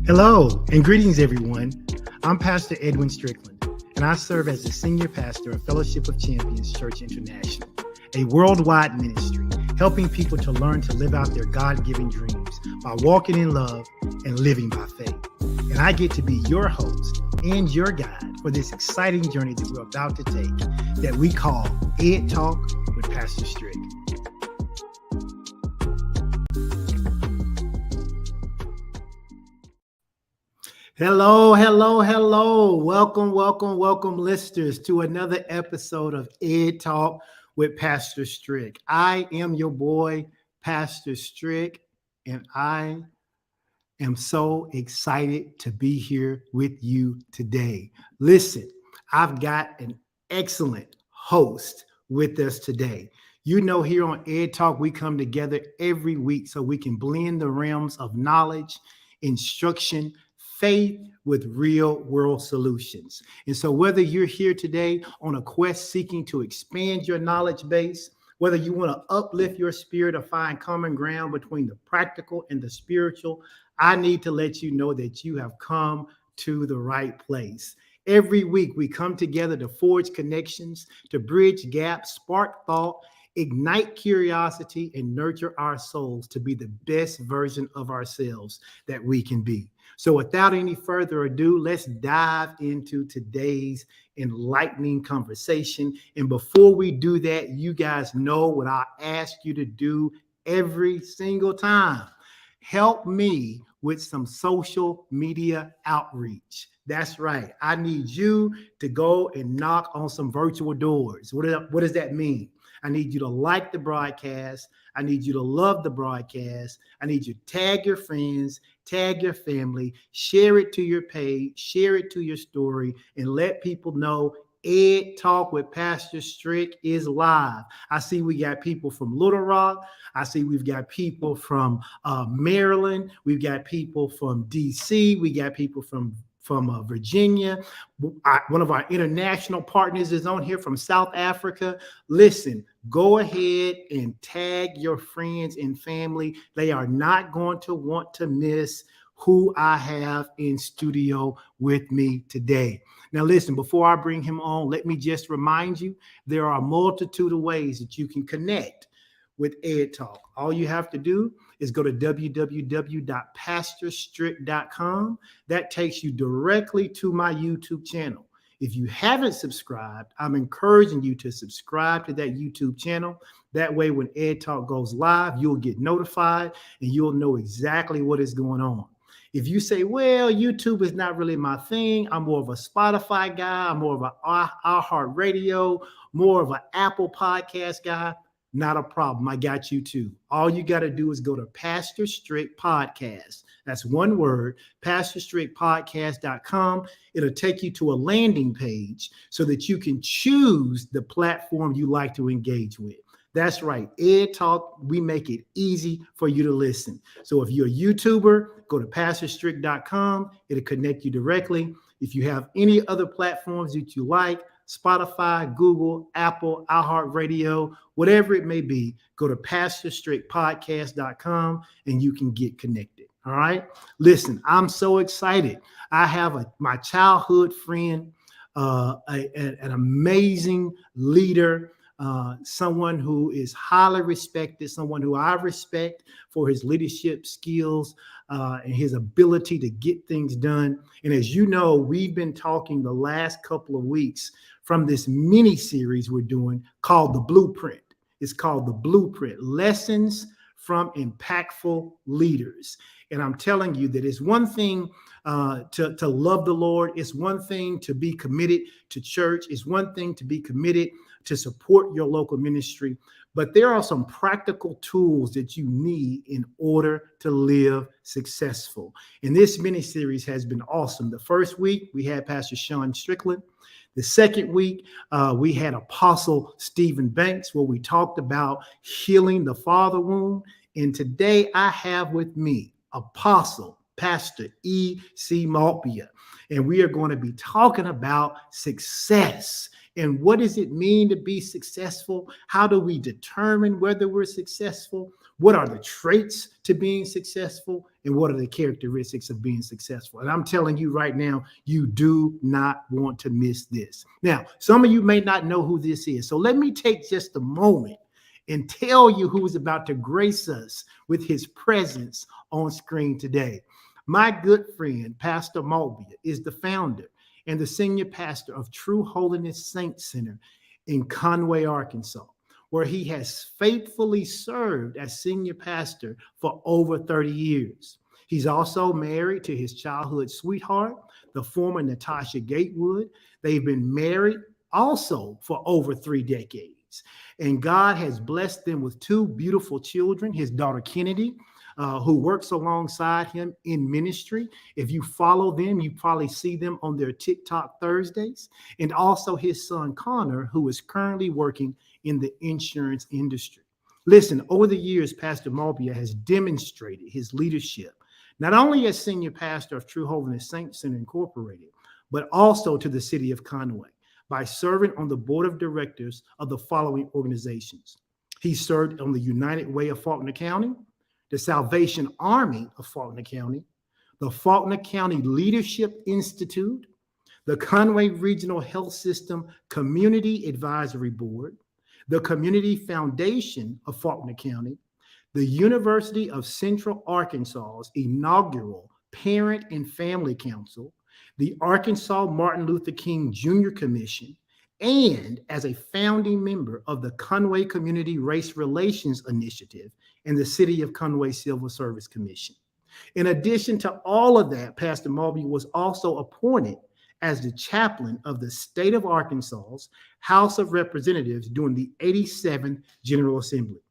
Hello and greetings, everyone. I'm Pastor Edwin Strickland, and I serve as the Senior Pastor of Fellowship of Champions Church International, a worldwide ministry helping people to learn to live out their God-given dreams by walking in love and living by faith. And I get to be your host and your guide for this exciting journey that we're about to take that we call Ed Talk with Pastor Strick. Hello. Welcome, listeners, to another episode of Ed Talk with Pastor Strick. I am your boy, Pastor Strick, and I am so excited to be here with you today. Listen, I've got an excellent host with us today. You know, here on Ed Talk, we come together every week so we can blend the realms of knowledge, instruction, faith with real world solutions. And so whether you're here today on a quest seeking to expand your knowledge base, whether you want to uplift your spirit or find common ground between the practical and the spiritual, I need to let you know that you have come to the right place. Every week we come together to forge connections, to bridge gaps, spark thought, ignite curiosity, and nurture our souls to be the best version of ourselves that we can be. So without any further ado, let's dive into today's enlightening conversation. And before we do that, you guys know what I ask you to do every single time. Help me with some social media outreach. That's right. I need you to go and knock on some virtual doors. What does that mean? I need you to like the broadcast. I need you to love the broadcast. I need you to tag your friends, tag your family, share it to your page, share it to your story, and let people know Ed Talk with Pastor Strick is live. I see we got people from Little Rock. I see we've got people from Maryland. We've got people from DC. We got people from Virginia. One of our international partners is on here from South Africa. Listen, go ahead and tag your friends and family. They are not going to want to miss who I have in studio with me today. Now, listen, before I bring him on, let me just remind you, there are a multitude of ways that you can connect with Ed Talk. All you have to do is go to www.pastorstrick.com. That takes you directly to my YouTube channel. If you haven't subscribed, I'm encouraging you to subscribe to that YouTube channel. That way, when Ed Talk goes live, you'll get notified and you'll know exactly what is going on. If you say, well, YouTube is not really my thing, I'm more of a Spotify guy, I'm more of an iHeartRadio, more of an Apple podcast guy, not a problem. I got you too. All you got to do is go to Pastor Strick Podcast. That's one word, pastorstrickpodcast.com. It'll take you to a landing page so that you can choose the platform you like to engage with. That's right. Ed Talk, we make it easy for you to listen. So if you're a YouTuber, go to pastorstrick.com. It'll connect you directly. If you have any other platforms that you like, Spotify, Google, Apple, iHeartRadio, whatever it may be, go to pastorstrickpodcast.com and you can get connected. All right. Listen, I'm so excited. I have my childhood friend, an amazing leader, someone who is highly respected, someone who I respect for his leadership skills and his ability to get things done. And as you know, we've been talking the last couple of weeks from this mini series we're doing called The Blueprint. It's called The Blueprint, Lessons from Impactful Leaders. And I'm telling you that it's one thing to love the Lord. It's one thing to be committed to church. It's one thing to be committed to support your local ministry. But there are some practical tools that you need in order to live successful. And this mini series has been awesome. The first week, we had Pastor Sean Strickland. The second week, we had Apostle Stephen Banks, where we talked about healing the father wound. And today I have with me Apostle Pastor E.C. Maltbia. And we are going to be talking about success. And what does it mean to be successful? How do we determine whether we're successful? What are the traits to being successful? And what are the characteristics of being successful? And I'm telling you right now, you do not want to miss this. Now, some of you may not know who this is. So let me take just a moment and tell you who is about to grace us with his presence on screen today. My good friend, Pastor Maltbia, is the founder and the senior pastor of True Holiness Saints Center in Conway, Arkansas, where he has faithfully served as senior pastor for over 30 years. He's also married to his childhood sweetheart, the former Natasha Gatewood. They've been married also for over 3 decades. And God has blessed them with 2 beautiful children, his daughter Kennedy, who works alongside him in ministry. If you follow them, you probably see them on their TikTok Thursdays. And also his son Connor, who is currently working in the insurance industry. Listen, over the years, Pastor Maltbia has demonstrated his leadership, not only as senior pastor of True Holiness Saints Center Incorporated, but also to the city of Conway by serving on the board of directors of the following organizations. He served on the United Way of Faulkner County, the Salvation Army of Faulkner County, the Faulkner County Leadership Institute, the Conway Regional Health System Community Advisory Board, the Community Foundation of Faulkner County, the University of Central Arkansas's inaugural Parent and Family Council, the Arkansas Martin Luther King Jr. Commission, and as a founding member of the Conway Community Race Relations Initiative and the City of Conway Civil Service Commission. In addition to all of that, Pastor Maltbia was also appointed as the chaplain of the state of Arkansas's House of Representatives during the 87th General Assembly.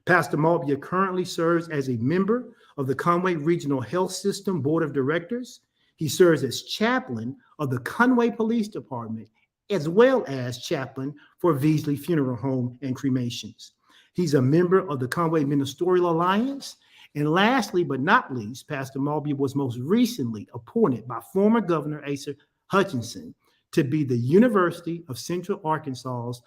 Pastor Maltbia currently serves as a member of the Conway Regional Health System Board of Directors. He serves as chaplain of the Conway Police Department, as well as chaplain for Veasley Funeral Home and Cremations. He's a member of the Conway Ministerial Alliance. And lastly, but not least, Pastor Maltbia was most recently appointed by former Governor Asa Hutchinson to be the University of Central Arkansas's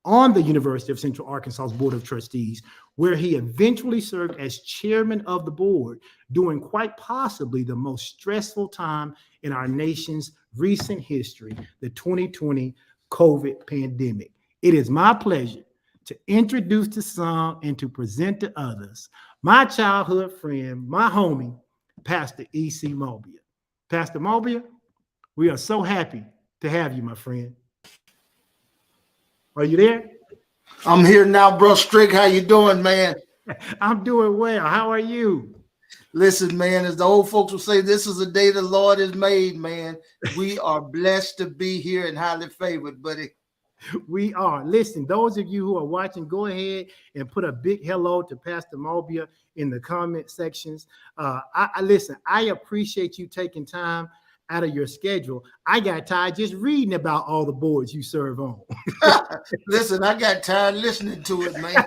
on the University of Central Arkansas's Board of Trustees, where he eventually served as chairman of the board during quite possibly the most stressful time in our nation's recent history, the 2020 COVID pandemic. It is my pleasure to introduce to some and to present to others my childhood friend, my homie, Pastor E.C. Maltbia. Pastor Maltbia, we are so happy to have you, my friend. Are you there? I'm here now, bro. Strick, how you doing, man? I'm doing well. How are you? Listen, man, as the old folks will say, this is a day the Lord has made, man. We are blessed to be here and highly favored, buddy. We are. Listen, those of you who are watching, go ahead and put a big hello to Pastor Maltbia in the comment sections. Listen, I appreciate you taking time out of your schedule. I got tired just reading about all the boards you serve on. Listen, I got tired listening to it, man.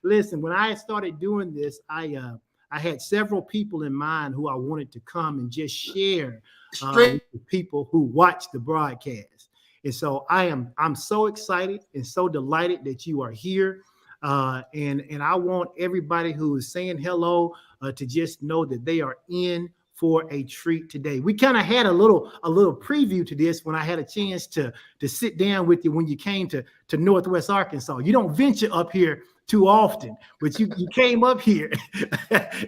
Listen, when I started doing this, I had several people in mind who I wanted to come and just share with the people who watch the broadcast. And so I'm so excited and so delighted that you are here. And I want everybody who is saying hello to just know that they are in for a treat today. We kind of had a little preview to this when I had a chance to sit down with you when you came to Northwest Arkansas. You don't venture up here too often, but you came up here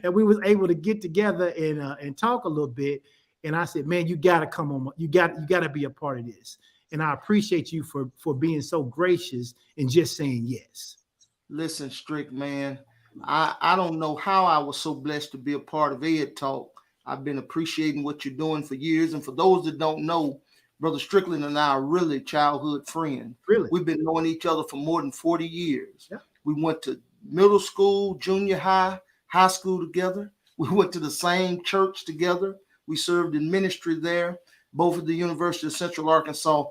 and we was able to get together and talk a little bit. And I said, man, you got to come on. You got to be a part of this. And I appreciate you for being so gracious and just saying yes. Listen, Strick, man, I don't know how I was so blessed to be a part of Ed Talk. I've been appreciating what you're doing for years. And for those that don't know, Brother Strickland and I are really childhood friends. Really? We've been knowing each other for more than 40 years. Yeah. We went to middle school, junior high, high school together. We went to the same church together. We served in ministry there, both at the University of Central Arkansas.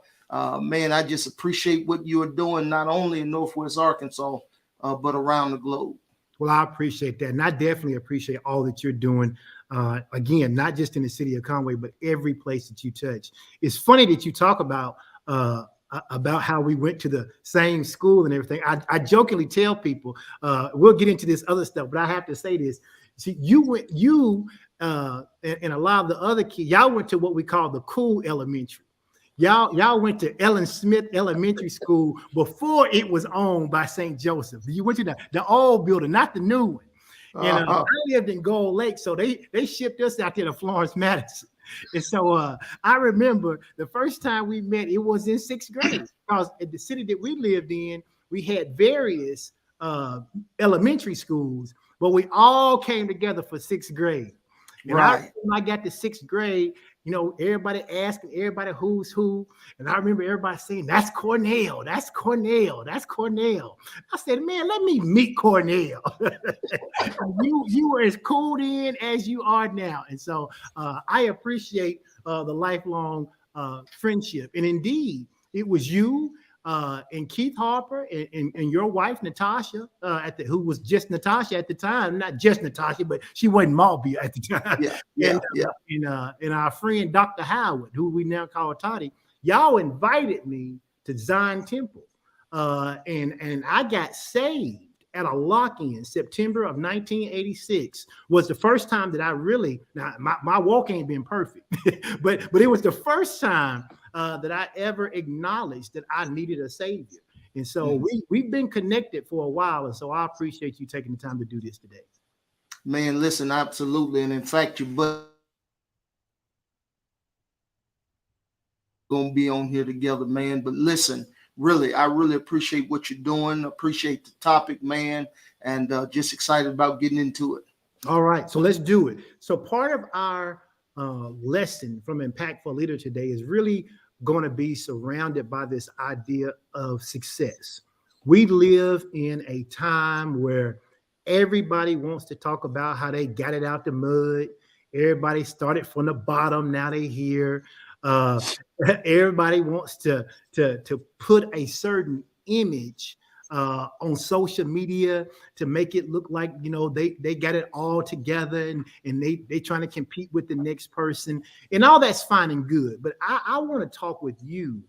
Man, I just appreciate what you are doing, not only in Northwest Arkansas, but around the globe. Well, I appreciate that. And I definitely appreciate all that you're doing. Again, not just in the city of Conway, but every place that you touch. It's funny that you talk about how we went to the same school and everything. I jokingly tell people, we'll get into this other stuff, but I have to say this. See, and a lot of the other kids, y'all went to what we call the cool elementary. Y'all went to Ellen Smith Elementary School before it was owned by St. Joseph. You went to the old building, not the new one. And I lived in Gold Lake, so they shipped us out there to Florence Madison. And so I remember the first time we met, it was in 6th grade, because in the city that we lived in, we had various elementary schools, but we all came together for 6th grade. And when I got to 6th grade, everybody asking everybody who's who. And I remember everybody saying, that's Cornell, that's Cornell, that's Cornell. I said, man, let me meet Cornell. you were as cool in as you are now. And so I appreciate the lifelong friendship. And indeed, it was you and Keith Harper and your wife, Natasha, who was just Natasha at the time, not just Natasha, but she wasn't Maltbia at the time. And our friend, Dr. Howard, who we now call Toddy, y'all invited me to Zion Temple. And I got saved at a lock-in. September of 1986 was the first time that I really, now my walk ain't been perfect, but it was the first time that I ever acknowledged that I needed a savior. And so we've been connected for a while. And so I appreciate you taking the time to do this today. Man, listen, absolutely. And in fact, you're going to be on here together, man. But listen, really, I really appreciate what you're doing. Appreciate the topic, man. And just excited about getting into it. All right. So let's do it. So part of our lesson from Impactful Leader today is really going to be surrounded by this idea of success. We live in a time where everybody wants to talk about how they got it out the mud. Everybody started from the bottom. Now they here. Everybody wants to put a certain image on social media to make it look like, they got it all together and they trying to compete with the next person, and all that's fine and good. But I want to talk with you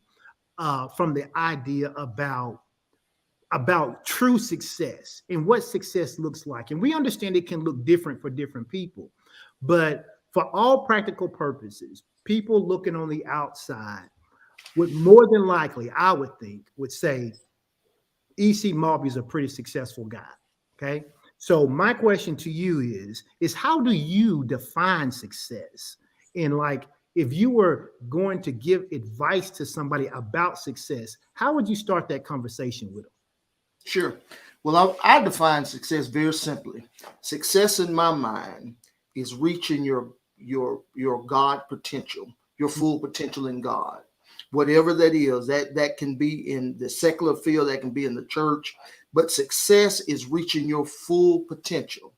from the idea about true success and what success looks like. And we understand it can look different for different people, but for all practical purposes, people looking on the outside would more than likely, I would think, would say, E.C. Maltbia is a pretty successful guy. Okay. So my question to you is how do you define success? And like, if you were going to give advice to somebody about success, how would you start that conversation with them? Sure. Well, I define success very simply. Success in my mind is reaching your God potential, your full potential in God. Whatever that is, that can be in the secular field, that can be in the church, but success is reaching your full potential.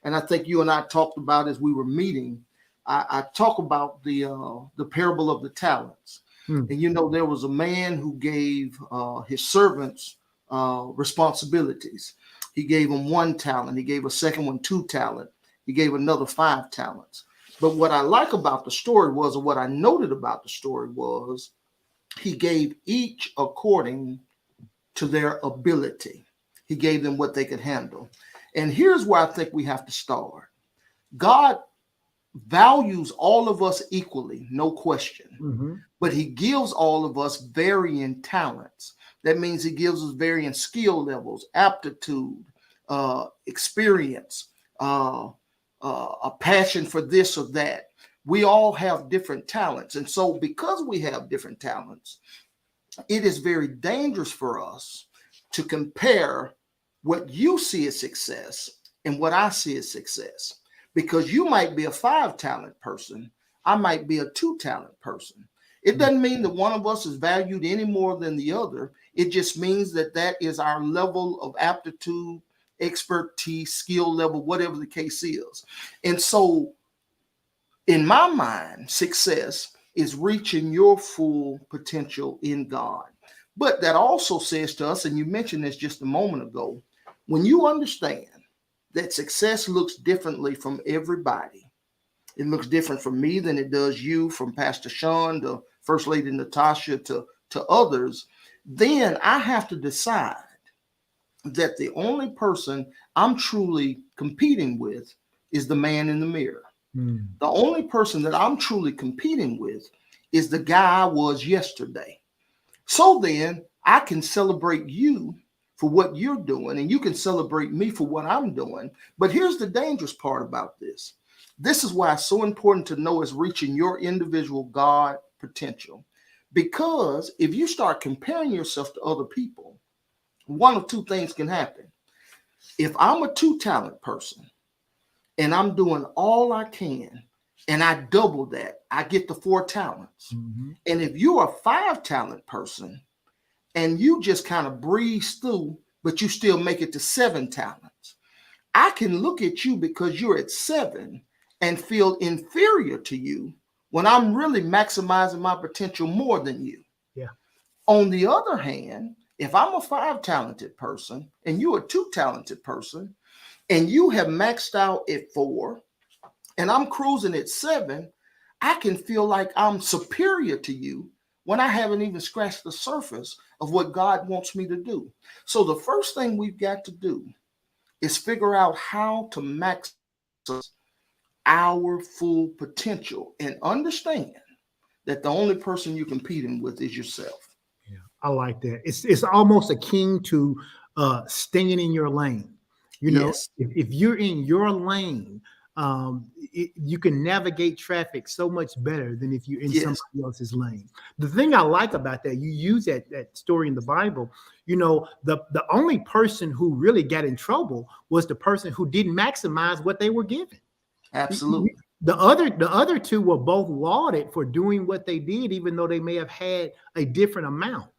And I think you and I talked about as we were meeting, I talk about the parable of the talents. And there was a man who gave his servants responsibilities. He gave them 1 talent. He gave a second one 2 talents. He gave another 5 talents. But what I like about the story was, or what I noted about the story was, he gave each according to their ability. He gave them what they could handle. And here's where I think we have to start. God values all of us equally, no question, but he gives all of us varying talents. That means he gives us varying skill levels, aptitude, experience, a passion for this or that. We all have different talents. And so because we have different talents, it is very dangerous for us to compare what you see as success and what I see as success. Because you might be a 5 talent person, I might be a 2 talent person. It doesn't mean that one of us is valued any more than the other. It just means that is our level of aptitude, expertise, skill level, whatever the case is. And so in my mind, success is reaching your full potential in God. But that also says to us, and you mentioned this just a moment ago, when you understand that success looks differently from everybody. It looks different from me than it does you, from Pastor Sean to First Lady Natasha to others. Then I have to decide that the only person I'm truly competing with is the man in the mirror. The only person that I'm truly competing with is the guy I was yesterday. So then I can celebrate you for what you're doing, and you can celebrate me for what I'm doing. But here's the dangerous part about this. This is why it's so important to know is reaching your individual God potential. Because if you start comparing yourself to other people, one of two things can happen. If I'm a 2-talent person and I'm doing all I can and I double that, I get the 4 talents. Mm-hmm. And if you're a 5-talent person and you just kind of breeze through, but you still make it to 7 talents, I can look at you because you're at 7 and feel inferior to you when I'm really maximizing my potential more than you. Yeah. On the other hand, if I'm a 5-talented person and you're a 2-talented person and you have maxed out at 4 and I'm cruising at 7, I can feel like I'm superior to you when I haven't even scratched the surface of what God wants me to do. So the first thing we've got to do is figure out how to maximize our full potential and understand that the only person you're competing with is yourself. Yeah, I like that. It's almost akin to staying in your lane. You know, Yes. if you're in your lane, you can navigate traffic so much better than if you're in Yes. somebody else's lane. The thing I like about that, you use that story in the Bible. You know, the only person who really got in trouble was the person who didn't maximize what they were given. Absolutely. The other two were both lauded for doing what they did, even though they may have had a different amount.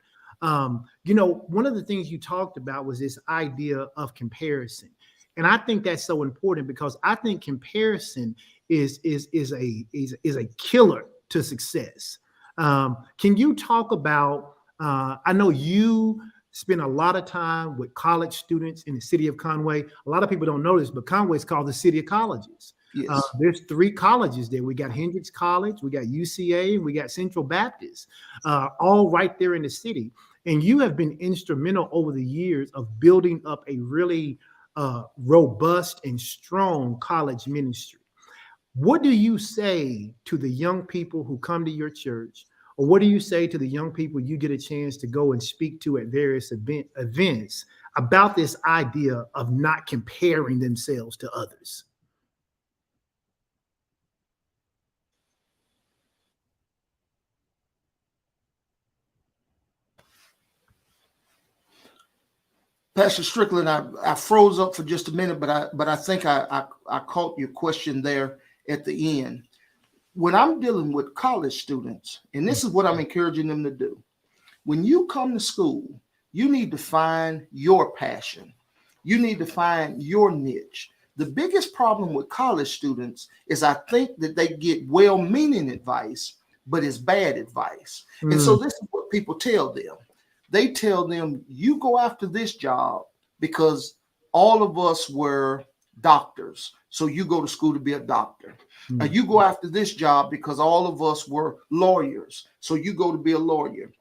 You know, one of the things you talked about was this idea of comparison. And I think that's so important because I think comparison is a killer to success. Can you talk about? I know you spend a lot of time with college students in the city of Conway. A lot of people don't know this, but Conway is called the city of colleges. Yes. There's 3 colleges there. We got Hendrix College, we got UCA, and we got Central Baptist, all right there in the city. And you have been instrumental over the years of building up a really robust and strong college ministry. What do you say to the young people who come to your church, or what do you say to the young people you get a chance to go and speak to at various events about this idea of not comparing themselves to others? Pastor Strickland, I froze up for just a minute, but I think I caught your question there at the end. When I'm dealing with college students, and this is what I'm encouraging them to do, when you come to school, you need to find your passion. You need to find your niche. The biggest problem with college students is I think that they get well-meaning advice, but it's bad advice. And so this is what people tell them. They tell them, you go after this job because all of us were doctors. So you go to school to be a doctor. You go after this job because all of us were lawyers. So you go to be a lawyer.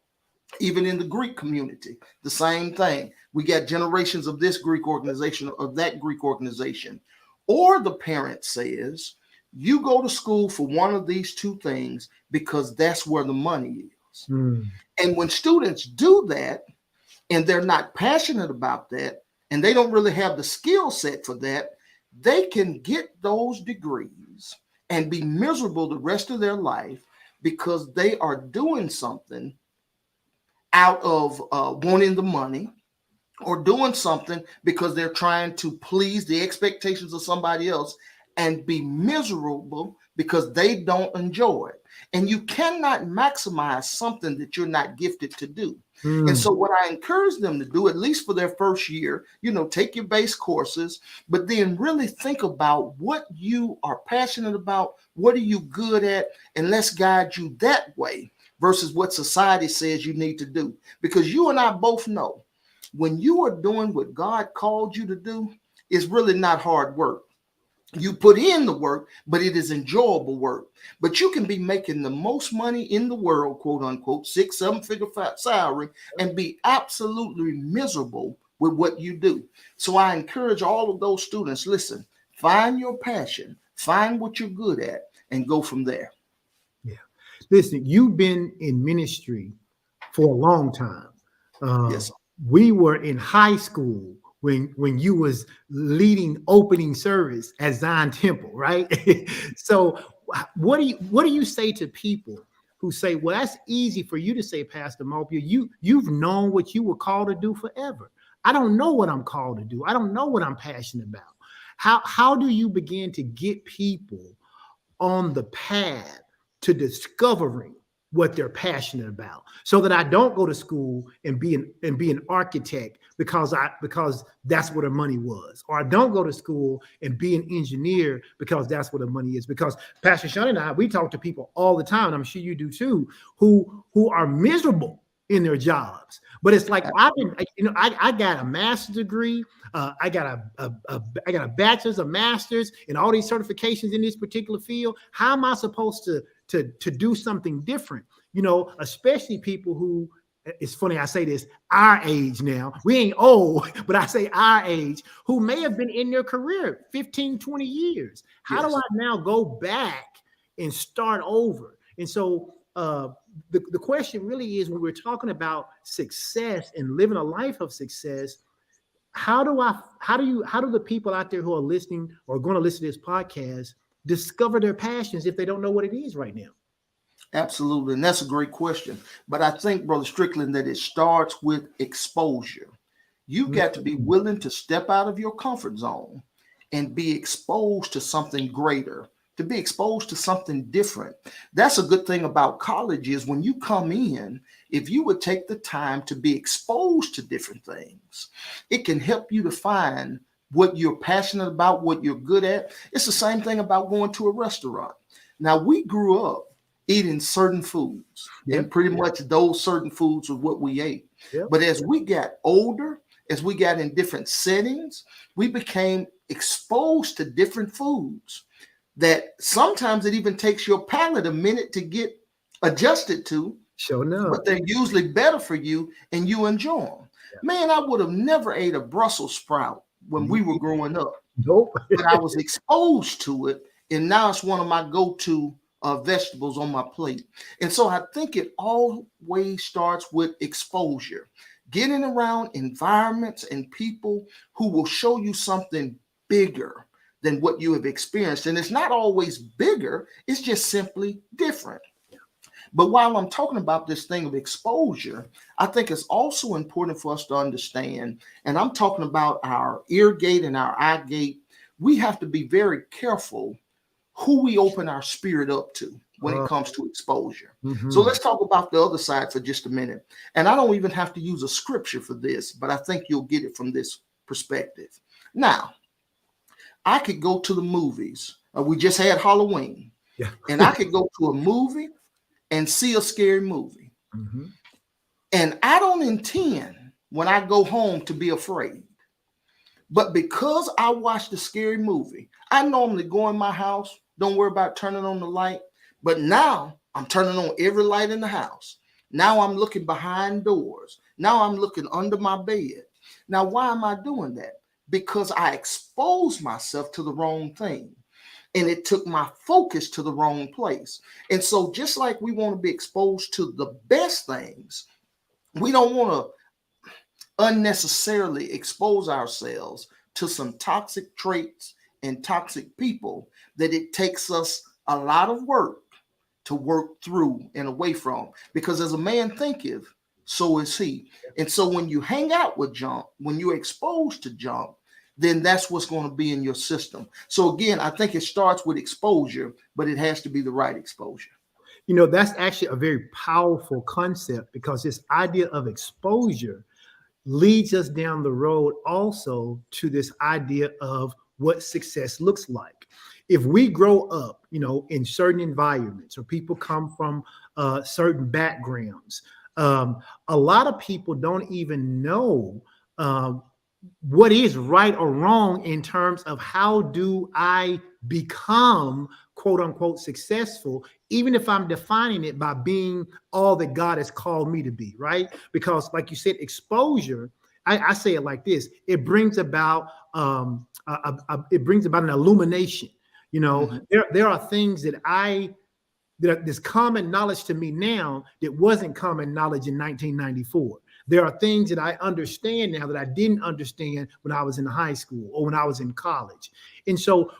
Even in the Greek community, the same thing. We got generations of this Greek organization, of that Greek organization. Or the parent says, you go to school for one of these 2 things because that's where the money is. And when students do that, and they're not passionate about that, and they don't really have the skill set for that, they can get those degrees and be miserable the rest of their life because they are doing something out of wanting the money, or doing something because they're trying to please the expectations of somebody else, and be miserable because they don't enjoy it. And you cannot maximize something that you're not gifted to do. And so what I encourage them to do, at least for their first year, take your base courses, but then really think about what you are passionate about, what are you good at, and let's guide you that way versus what society says you need to do. Because you and I both know when you are doing what God called you to do, is really not hard work. You put in the work, but it is enjoyable work. But you can be making the most money in the world, quote unquote, 6, 7 figure salary, and be absolutely miserable with what you do. So I encourage all of those students, listen, find your passion, find what you're good at, and go from there. Yeah. Listen, you've been in ministry for a long time. Yes. We were in high school when you was leading opening service at Zion Temple, right? So what do you say to people who say, well, that's easy for you to say, Pastor Maltbia, you've known what you were called to do forever. I don't know what I'm called to do. I don't know what I'm passionate about. How do you begin to get people on the path to discovering what they're passionate about, so that I don't go to school and be an architect because that's where the money was, or I don't go to school and be an engineer because that's where the money is. Because Pastor Sean and I, we talk to people all the time, and I'm sure you do too, who are miserable in their jobs. But it's like, I got a master's degree, I got a bachelor's, a master's, and all these certifications in this particular field. How am I supposed to do something different? Especially people who, it's funny I say this, our age now. We ain't old, but I say our age, who may have been in their career 15, 20 years. How do I now go back and start over? And so the question really is, when we're talking about success and living a life of success, how do the people out there who are listening or going to listen to this podcast discover their passions if they don't know what it is right now? Absolutely. And that's a great question. But I think, Brother Strickland, that it starts with exposure. You got to be willing to step out of your comfort zone and be exposed to something greater, to be exposed to something different. That's a good thing about college, is when you come in, if you would take the time to be exposed to different things, it can help you to find what you're passionate about, what you're good at. It's the same thing about going to a restaurant. Now, we grew up eating certain foods, and pretty much those certain foods are what we ate. But as we got older, as we got in different settings, we became exposed to different foods that sometimes it even takes your palate a minute to get adjusted to. Sure enough. But they're usually better for you and you enjoy them. Man, I would have never ate a Brussels sprout when we were growing up. Nope. But I was exposed to it, and now it's one of my go-to vegetables on my plate. And so I think it always starts with exposure, getting around environments and people who will show you something bigger than what you have experienced. And it's not always bigger, it's just simply different. But while I'm talking about this thing of exposure, I think it's also important for us to understand, and I'm talking about our ear gate and our eye gate, we have to be very careful who we open our spirit up to when it comes to exposure. So let's talk about the other side for just a minute. And I don't even have to use a scripture for this, but I think you'll get it from this perspective. Now, I could go to the movies. We just had Halloween. And I could go to a movie and see a scary movie. And I don't intend when I go home to be afraid. But because I watched the scary movie, I normally go in my house, don't worry about turning on the light. But now I'm turning on every light in the house. Now I'm looking behind doors. Now I'm looking under my bed. Now, why am I doing that? Because I exposed myself to the wrong thing. And it took my focus to the wrong place. And so just like we want to be exposed to the best things, we don't want to unnecessarily expose ourselves to some toxic traits and toxic people that it takes us a lot of work to work through and away from. Because as a man thinketh, so is he. And so when you hang out with junk, when you're exposed to junk, then that's what's going to be in your system. So again, I think it starts with exposure, but it has to be the right exposure. That's actually a very powerful concept, because this idea of exposure leads us down the road also to this idea of what success looks like. If we grow up, in certain environments, or people come from certain backgrounds, a lot of people don't even know what is right or wrong in terms of how do I become quote unquote successful, even if I'm defining it by being all that God has called me to be, right? Because, like you said, exposure, I say it like this: it brings about it brings about an illumination. You know, Mhm. there are things that there's common knowledge to me now that wasn't common knowledge in 1994. There are things that I understand now that I didn't understand when I was in high school or when I was in college. And so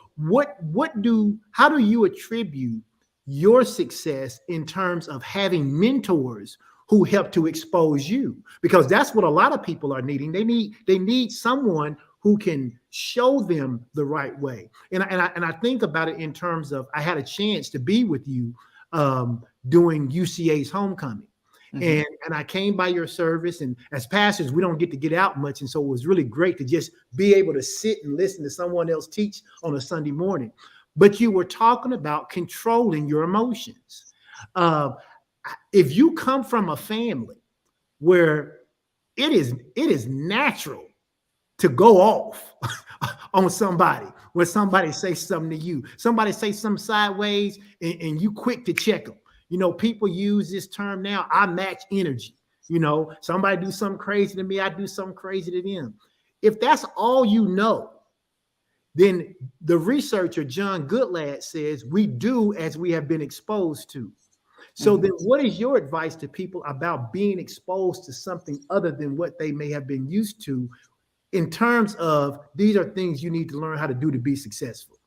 how do you attribute your success in terms of having mentors who help to expose you? Because that's what a lot of people are needing. They need someone who can show them the right way. And I think about it in terms of, I had a chance to be with you doing UCA's homecoming. Mhm. And I came by your service, and as pastors, we don't get to get out much. And so it was really great to just be able to sit and listen to someone else teach on a Sunday morning. But you were talking about controlling your emotions. Uh, if you come from a family where it is natural to go off on somebody when somebody says something to you, somebody say something sideways, and you quick to check them. You know, people use this term now: I match energy. You know, somebody do something crazy to me, I do something crazy to them. If that's all you know, then the researcher John Goodlad says we do as we have been exposed to. So Mhm. then what is your advice to people about being exposed to something other than what they may have been used to, in terms of these are things you need to learn how to do to be successful?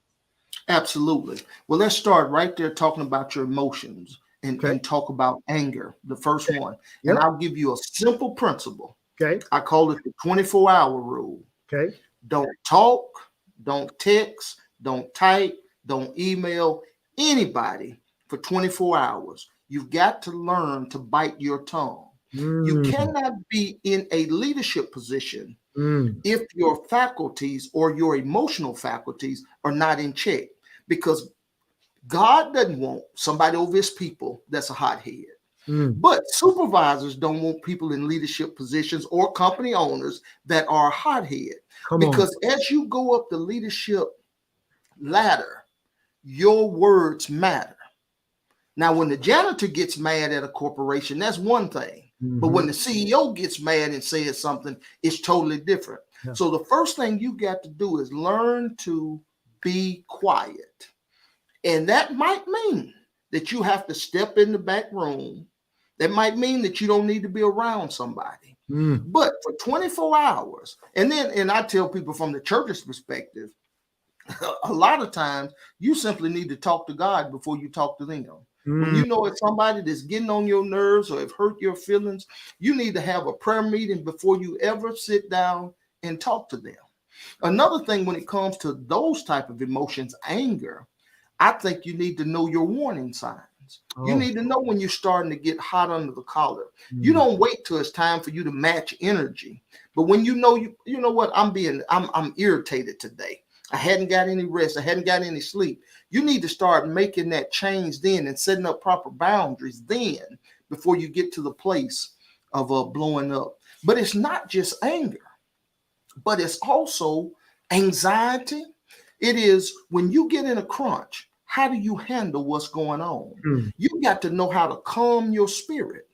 Absolutely. Well, let's start right there talking about your emotions Okay. and talk about anger, the first Okay. one. And Yep. I'll give you a simple principle. Okay. I call it the 24-hour rule. Okay. Don't talk, don't text, don't type, don't email anybody for 24 hours. You've got to learn to bite your tongue. You Mm, cannot be in a leadership position mm, if your faculties or your emotional faculties are not in check, because God doesn't want somebody over his people that's a hothead. mm. But supervisors don't want people in leadership positions or company owners that are hothead, Come on. because as you go up the leadership ladder, your words matter. Now, when the janitor gets mad at a corporation, that's one thing. But Hmm. when the CEO gets mad and says something, it's totally different. Yeah. So the first thing you got to do is learn to be quiet. And that might mean that you have to step in the back room. That might mean that you don't need to be around somebody. Mm, But for 24 hours, and I tell people from the church's perspective, a lot of times you simply need to talk to God before you talk to them. When mm. you know it's somebody that's getting on your nerves or have hurt your feelings, you need to have a prayer meeting before you ever sit down and talk to them. Another thing, when it comes to those type of emotions, anger, I think you need to know your warning signs. You Oh. need to know when you're starting to get hot under the collar. You Mm, don't wait till it's time for you to match energy. But when you know what, I'm irritated today. I hadn't got any rest. I hadn't got any sleep. You need to start making that change then and setting up proper boundaries then, before you get to the place of blowing up. But it's not just anger, but it's also anxiety. It is when you get in a crunch, how do you handle what's going on? mm. You got to know how to calm your spirit.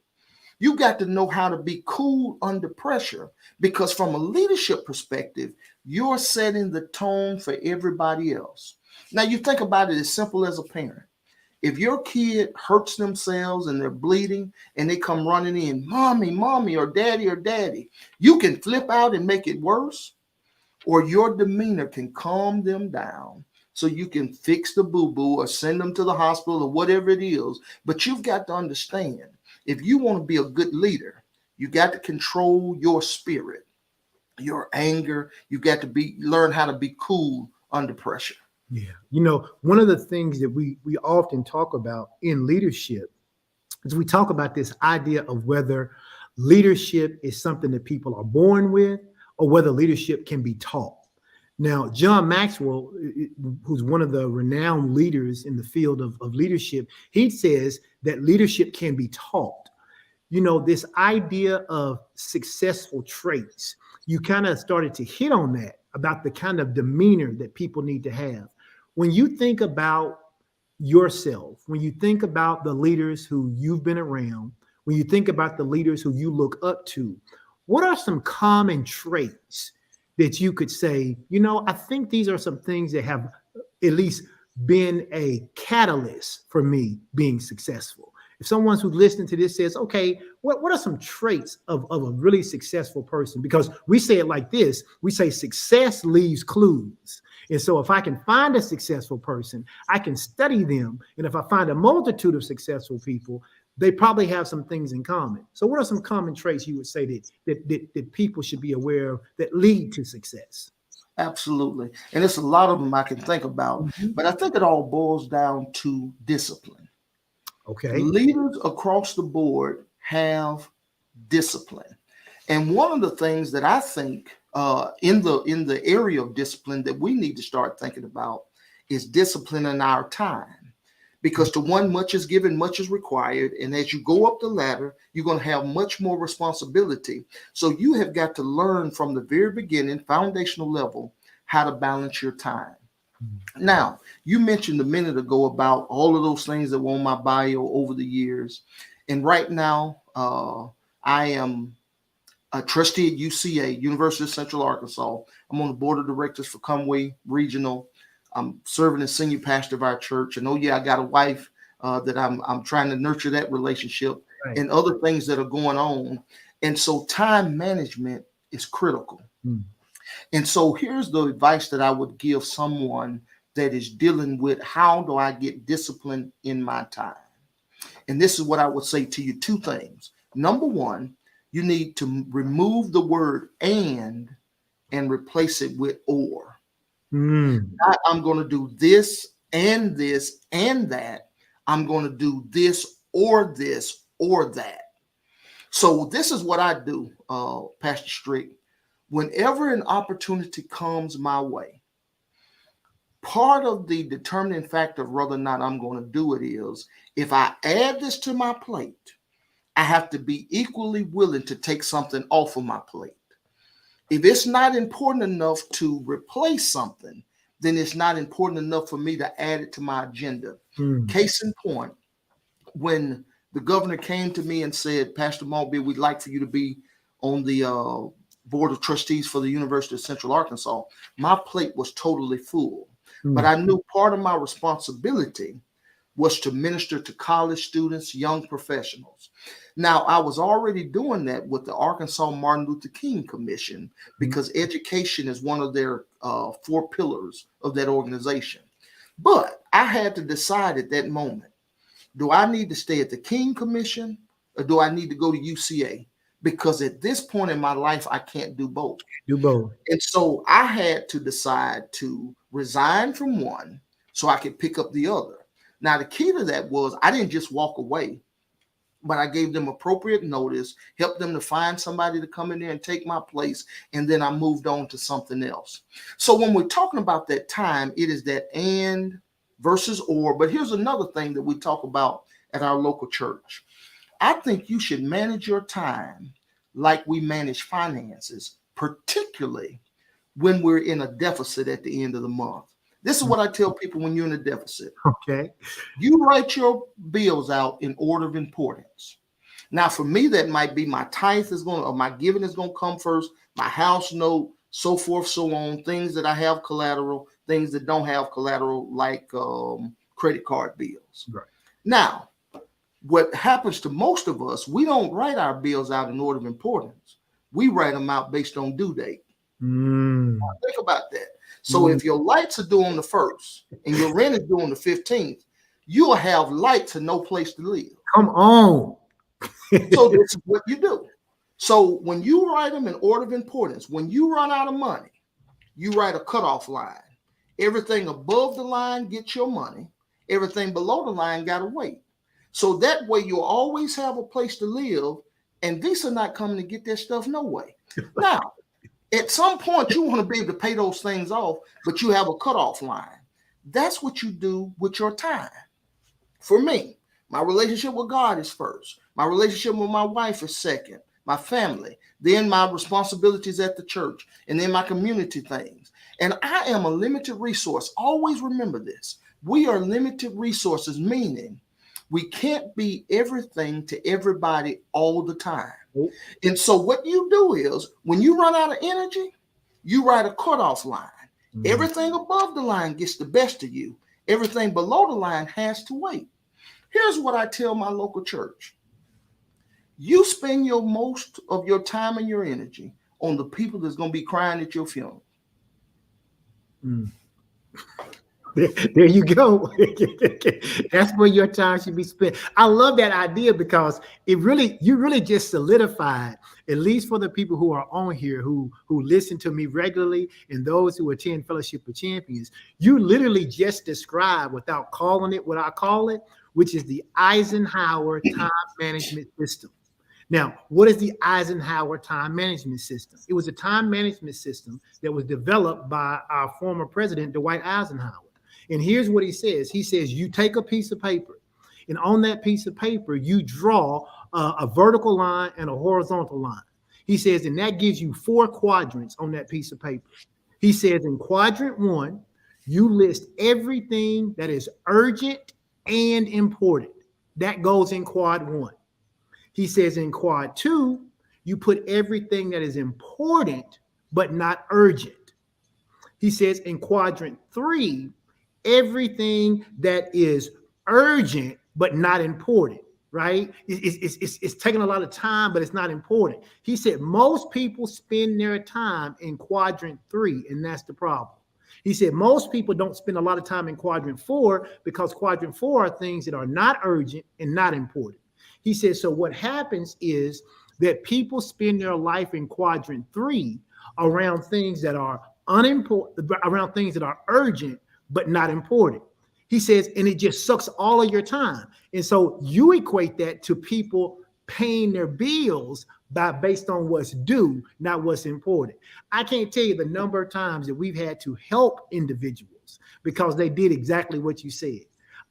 You got to know how to be cool under pressure, because from a leadership perspective, you're setting the tone for everybody else. Now, you think about it as simple as a parent. If your kid hurts themselves and they're bleeding and they come running in, mommy, mommy, or daddy, you can flip out and make it worse, or your demeanor can calm them down so you can fix the boo-boo or send them to the hospital or whatever it is. But you've got to understand, if you want to be a good leader, you got to control your spirit, your anger. You got to learn how to be cool under pressure. Yeah. You know, one of the things that we often talk about in leadership is we talk about this idea of whether leadership is something that people are born with or whether leadership can be taught. Now, John Maxwell, who's one of the renowned leaders in the field of leadership, he says that leadership can be taught. this idea of successful traits, you kind of started to hit on that about the kind of demeanor that people need to have. When you think about yourself, when you think about the leaders who you've been around, when you think about the leaders who you look up to, what are some common traits that you could say, I think these are some things that have at least been a catalyst for me being successful? If someone who's listening to this says, okay, what are some traits of a really successful person? Because we say it like this, we say success leaves clues. And so if I can find a successful person, I can study them. And if I find a multitude of successful people, they probably have some things in common. So what are some common traits you would say that people should be aware of that lead to success? Absolutely. And it's a lot of them I can think about, but I think it all boils down to discipline. Okay. Leaders across the board have discipline. And one of the things that I think in the area of discipline that we need to start thinking about is discipline in our time. Because to one, much is given, much is required. And as you go up the ladder, you're going to have much more responsibility. So you have got to learn from the very beginning, foundational level, how to balance your time. Now, you mentioned a minute ago about all of those things that were on my bio over the years. And right now, I am a trustee at UCA, University of Central Arkansas. I'm on the board of directors for Conway Regional. I'm serving as senior pastor of our church. And I got a wife that I'm trying to nurture that relationship, right, and other things that are going on. And so time management is critical. And so here's the advice that I would give someone that is dealing with how do I get discipline in my time? And this is what I would say to you, two things. Number one, you need to remove the word and replace it with or. Not I'm going to do this and that. I'm going to do this or that. So this is what I do, Pastor Strick. Whenever an opportunity comes my way, part of the determining factor of whether or not I'm going to do it is if I add this to my plate, I have to be equally willing to take something off of my plate. If it's not important enough to replace something, then it's not important enough for me to add it to my agenda. Case in point, when the governor came to me and said, Pastor Maltbia, we'd like for you to be on the board of trustees for the University of Central Arkansas, my plate was totally full. But I knew part of my responsibility was to minister to college students, young professionals. Now, I was already doing that with the Arkansas Martin Luther King Commission because education is one of their 4 pillars of that organization. But I had to decide at that moment, do I need to stay at the King Commission or do I need to go to UCA? Because at this point in my life, I can't do both. And so I had to decide to resign from one so I could pick up the other. Now, the key to that was I didn't just walk away, but I gave them appropriate notice, helped them to find somebody to come in there and take my place, and then I moved on to something else. So when we're talking about that time, it is that and versus or. But here's another thing that we talk about at our local church. I think you should manage your time like we manage finances, particularly when we're in a deficit at the end of the month. This is what I tell people when you're in a deficit. Okay. You write your bills out in order of importance. Now, for me, that might be my tithe is going to, or my giving is going to come first, my house note, so forth, so on, things that I have collateral, things that don't have collateral, like credit card bills. Right. Now, what happens to most of us, we don't write our bills out in order of importance. We write them out based on due date. Think about that. So if your lights are due on the 1st and your rent is due on the 15th, you'll have lights and no place to live. Come on. So this is what you do. So when you write them in order of importance, when you run out of money, you write a cutoff line. Everything above the line gets your money. Everything below the line got to wait. So that way you'll always have a place to live, and Visa not coming to get that stuff no way. Now, at some point, you want to be able to pay those things off, but you have a cutoff line. That's what you do with your time. For me, my relationship with God is first. My relationship with my wife is second. My family, then my responsibilities at the church, and then my community things. And I am a limited resource. Always remember this. We are limited resources, meaning we can't be everything to everybody all the time. And so what you do is when you run out of energy, you write a cutoff line. Everything above the line gets the best of you. Everything below the line has to wait. Here's what I tell my local church. You spend your most of your time and your energy on the people that's going to be crying at your funeral. There you go. That's where your time should be spent. I love that idea because you really just solidified, at least for the people who are on here who listen to me regularly and those who attend Fellowship of Champions. You literally just described, without calling it what I call it, which is the Eisenhower time management system. Now, what is the Eisenhower time management system? It was a time management system that was developed by our former president, Dwight Eisenhower. And here's what he says. He says, you take a piece of paper, and on that piece of paper, you draw a vertical line and a horizontal line. He says, and that gives you 4 quadrants on that piece of paper. He says, in quadrant 1, you list everything that is urgent and important. That goes in quad 1. He says in quad 2, you put everything that is important but not urgent. He says in quadrant 3, everything that is urgent but not important, right? It's taking a lot of time, but it's not important. He said most people spend their time in quadrant 3, and that's the problem. He said most people don't spend a lot of time in quadrant 4 because quadrant 4 are things that are not urgent and not important. He says, so what happens is that people spend their life in quadrant 3 around things that are unimportant, around things that are urgent, but not important. He says, and it just sucks all of your time. And so you equate that to people paying their bills based on what's due, not what's important. I can't tell you the number of times that we've had to help individuals because they did exactly what you said.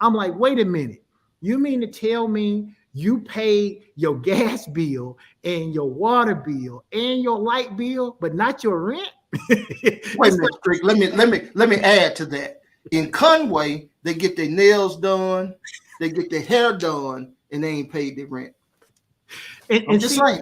I'm like, wait a minute. You mean to tell me you pay your gas bill and your water bill and your light bill, but not your rent? Wait a minute, Rick. Let me add to that. In Conway, they get their nails done, they get their hair done, and they ain't paid their rent. And just saying.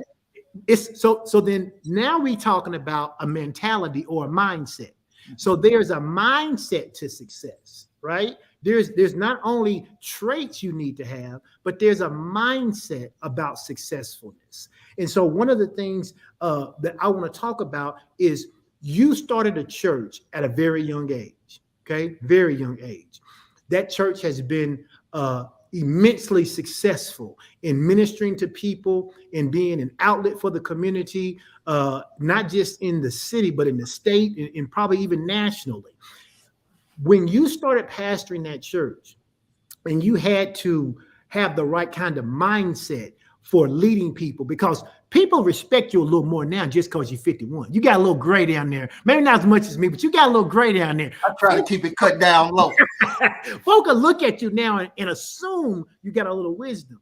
It's so then now we're talking about a mentality or a mindset. So there's a mindset to success, right? There's not only traits you need to have, but there's a mindset about successfulness. And so one of the things that I want to talk about is you started a church at a very young age, okay? Very young age. That church has been immensely successful in ministering to people and being an outlet for the community, not just in the city, but in the state and probably even nationally. When you started pastoring that church and you had to have the right kind of mindset for leading people, because people respect you a little more now just because you're 51. You got a little gray down there. Maybe not as much as me, but you got a little gray down there. I try to keep it cut down low. Folk will look at you now and assume you got a little wisdom.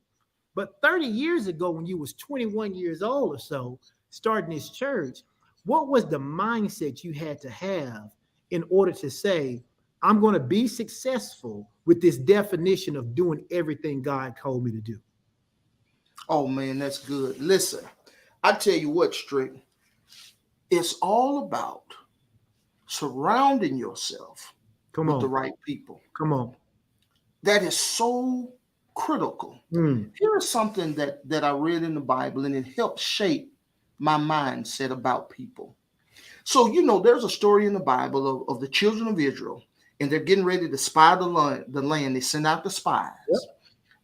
But 30 years ago, when you was 21 years old or so, starting this church, what was the mindset you had to have in order to say, I'm going to be successful with this definition of doing everything God told me to do? Oh, man, that's good. Listen, I tell you what, Strick, it's all about surrounding yourself with the right people. Come on. That is so critical. Here is something that I read in the Bible, and it helped shape my mindset about people. So, there's a story in the Bible of the children of Israel, and they're getting ready to spy the land. They send out the spies. Yep.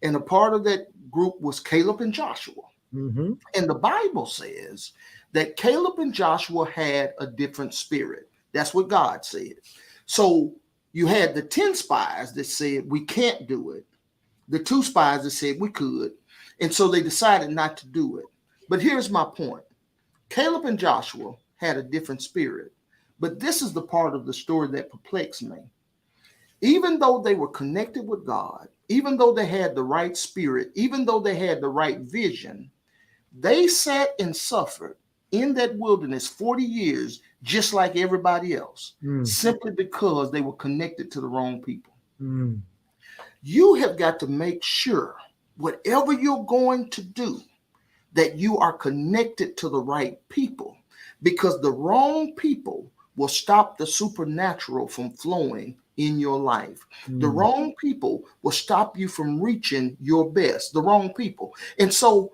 And a part of that group was Caleb and Joshua. Mm-hmm. And the Bible says that Caleb and Joshua had a different spirit. That's what God said. So you had the 10 spies that said, we can't do it. The 2 spies that said we could. And so they decided not to do it. But here's my point. Caleb and Joshua had a different spirit. But this is the part of the story that perplexed me. Even though they were connected with God, even though they had the right spirit, even though they had the right vision, they sat and suffered in that wilderness 40 years, just like everybody else, simply because they were connected to the wrong people. You have got to make sure, whatever you're going to do, that you are connected to the right people, because the wrong people will stop the supernatural from flowing in your life. The wrong people will stop you from reaching your best, the wrong people. And so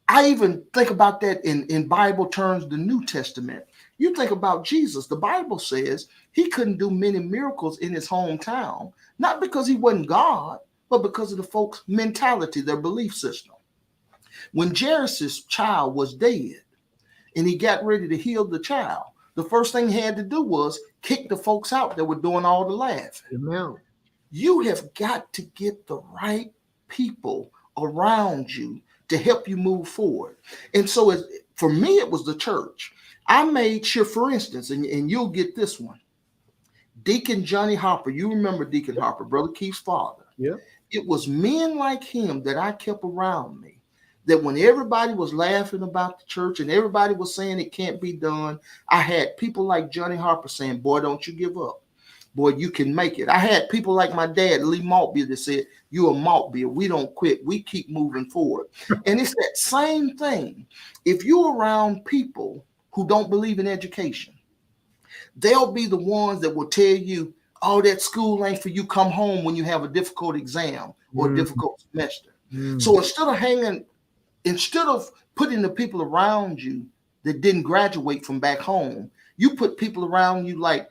I even think about that in Bible terms, the New Testament. You think about Jesus, the Bible says he couldn't do many miracles in his hometown, not because he wasn't God, but because of the folks' mentality, their belief system. When Jairus' child was dead and he got ready to heal the child, the first thing he had to do was kick the folks out that were doing all the laughing. Amen. You have got to get the right people around you to help you move forward. And so for me, it was the church. I made sure, for instance, and you'll get this one, Deacon Johnny Hopper. You remember Deacon Hopper, Brother Keith's father. Yeah. It was men like him that I kept around me, that when everybody was laughing about the church and everybody was saying it can't be done, I had people like Johnny Harper saying, boy, don't you give up. Boy, you can make it. I had people like my dad, Lee Maltbia, that said, you're a Maltbia. We don't quit. We keep moving forward. And it's that same thing. If you're around people who don't believe in education, they'll be the ones that will tell you, oh, that school ain't for you. Come home when you have a difficult exam or a difficult semester. So instead of putting the people around you that didn't graduate from back home, you put people around you like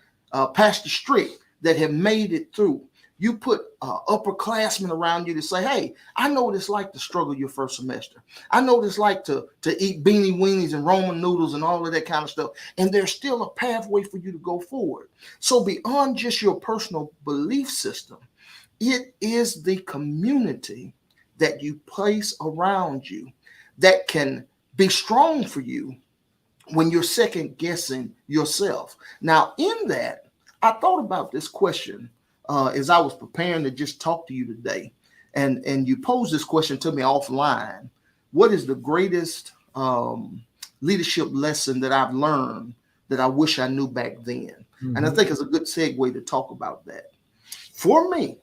Pastor Strick that have made it through. You put upperclassmen around you to say, hey, I know what it's like to struggle your first semester. I know what it's like to eat beanie weenies and Roman noodles and all of that kind of stuff. And there's still a pathway for you to go forward. So beyond just your personal belief system, it is the community that you place around you that can be strong for you when you're second guessing yourself. Now, in that, I thought about this question as I was preparing to just talk to you today. And you posed this question to me offline. What is the greatest leadership lesson that I've learned that I wish I knew back then? And I think it's a good segue to talk about that. For me,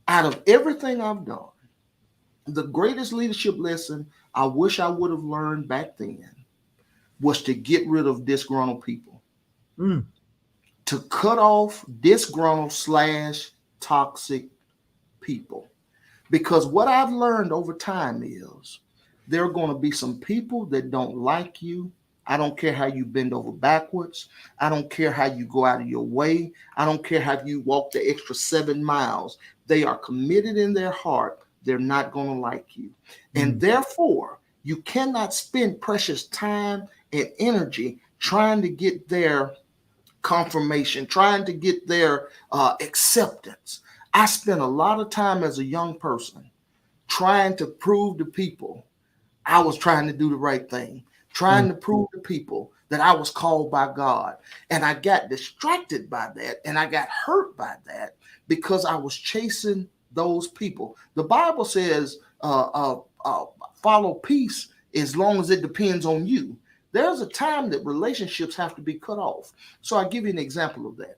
out of everything I've done, the greatest leadership lesson I wish I would have learned back then was to get rid of disgruntled people, to cut off disgruntled / toxic people. Because what I've learned over time is there are going to be some people that don't like you. I don't care how you bend over backwards. I don't care how you go out of your way. I don't care how you walk the extra 7 miles. They are committed in their heart. They're not going to like you. And therefore, you cannot spend precious time and energy trying to get their confirmation, trying to get their acceptance. I spent a lot of time as a young person trying to prove to people I was trying to do the right thing, trying to prove to people that I was called by God. And I got distracted by that, and I got hurt by that because I was chasing those people. The Bible says follow peace as long as it depends on you. There's a time that relationships have to be cut off. So I'll give you an example of that.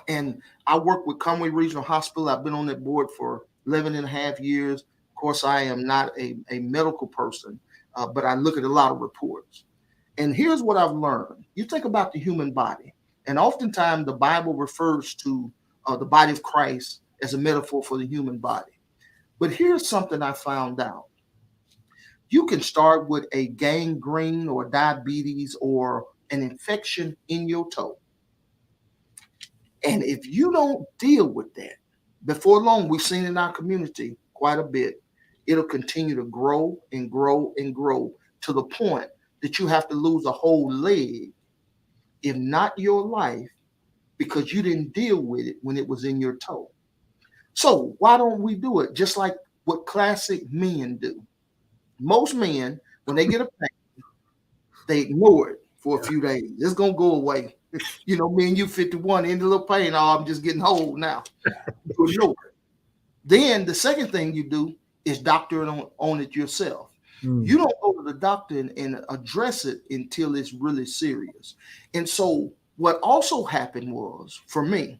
And I work with Conway Regional Hospital. I've been on that board for 11 and a half years. Of course, I am not a medical person, but I look at a lot of reports. And here's what I've learned. You think about the human body, and oftentimes the Bible refers to the body of Christ as a metaphor for the human body. But here's something I found out. You can start with a gangrene or diabetes or an infection in your toe. And if you don't deal with that, before long, we've seen in our community quite a bit, it'll continue to grow and grow and grow to the point that you have to lose a whole leg, if not your life, because you didn't deal with it when it was in your toe. So why don't we do it just like what classic men do? Most men, when they get a pain, they ignore it for a few days. It's going to go away. You know, me and you 51 in the little pain. Oh, I'm just getting old now. You ignore it. Then the second thing you do is doctor it on it yourself. Mm. You don't go to the doctor and address it until it's really serious. And so what also happened was for me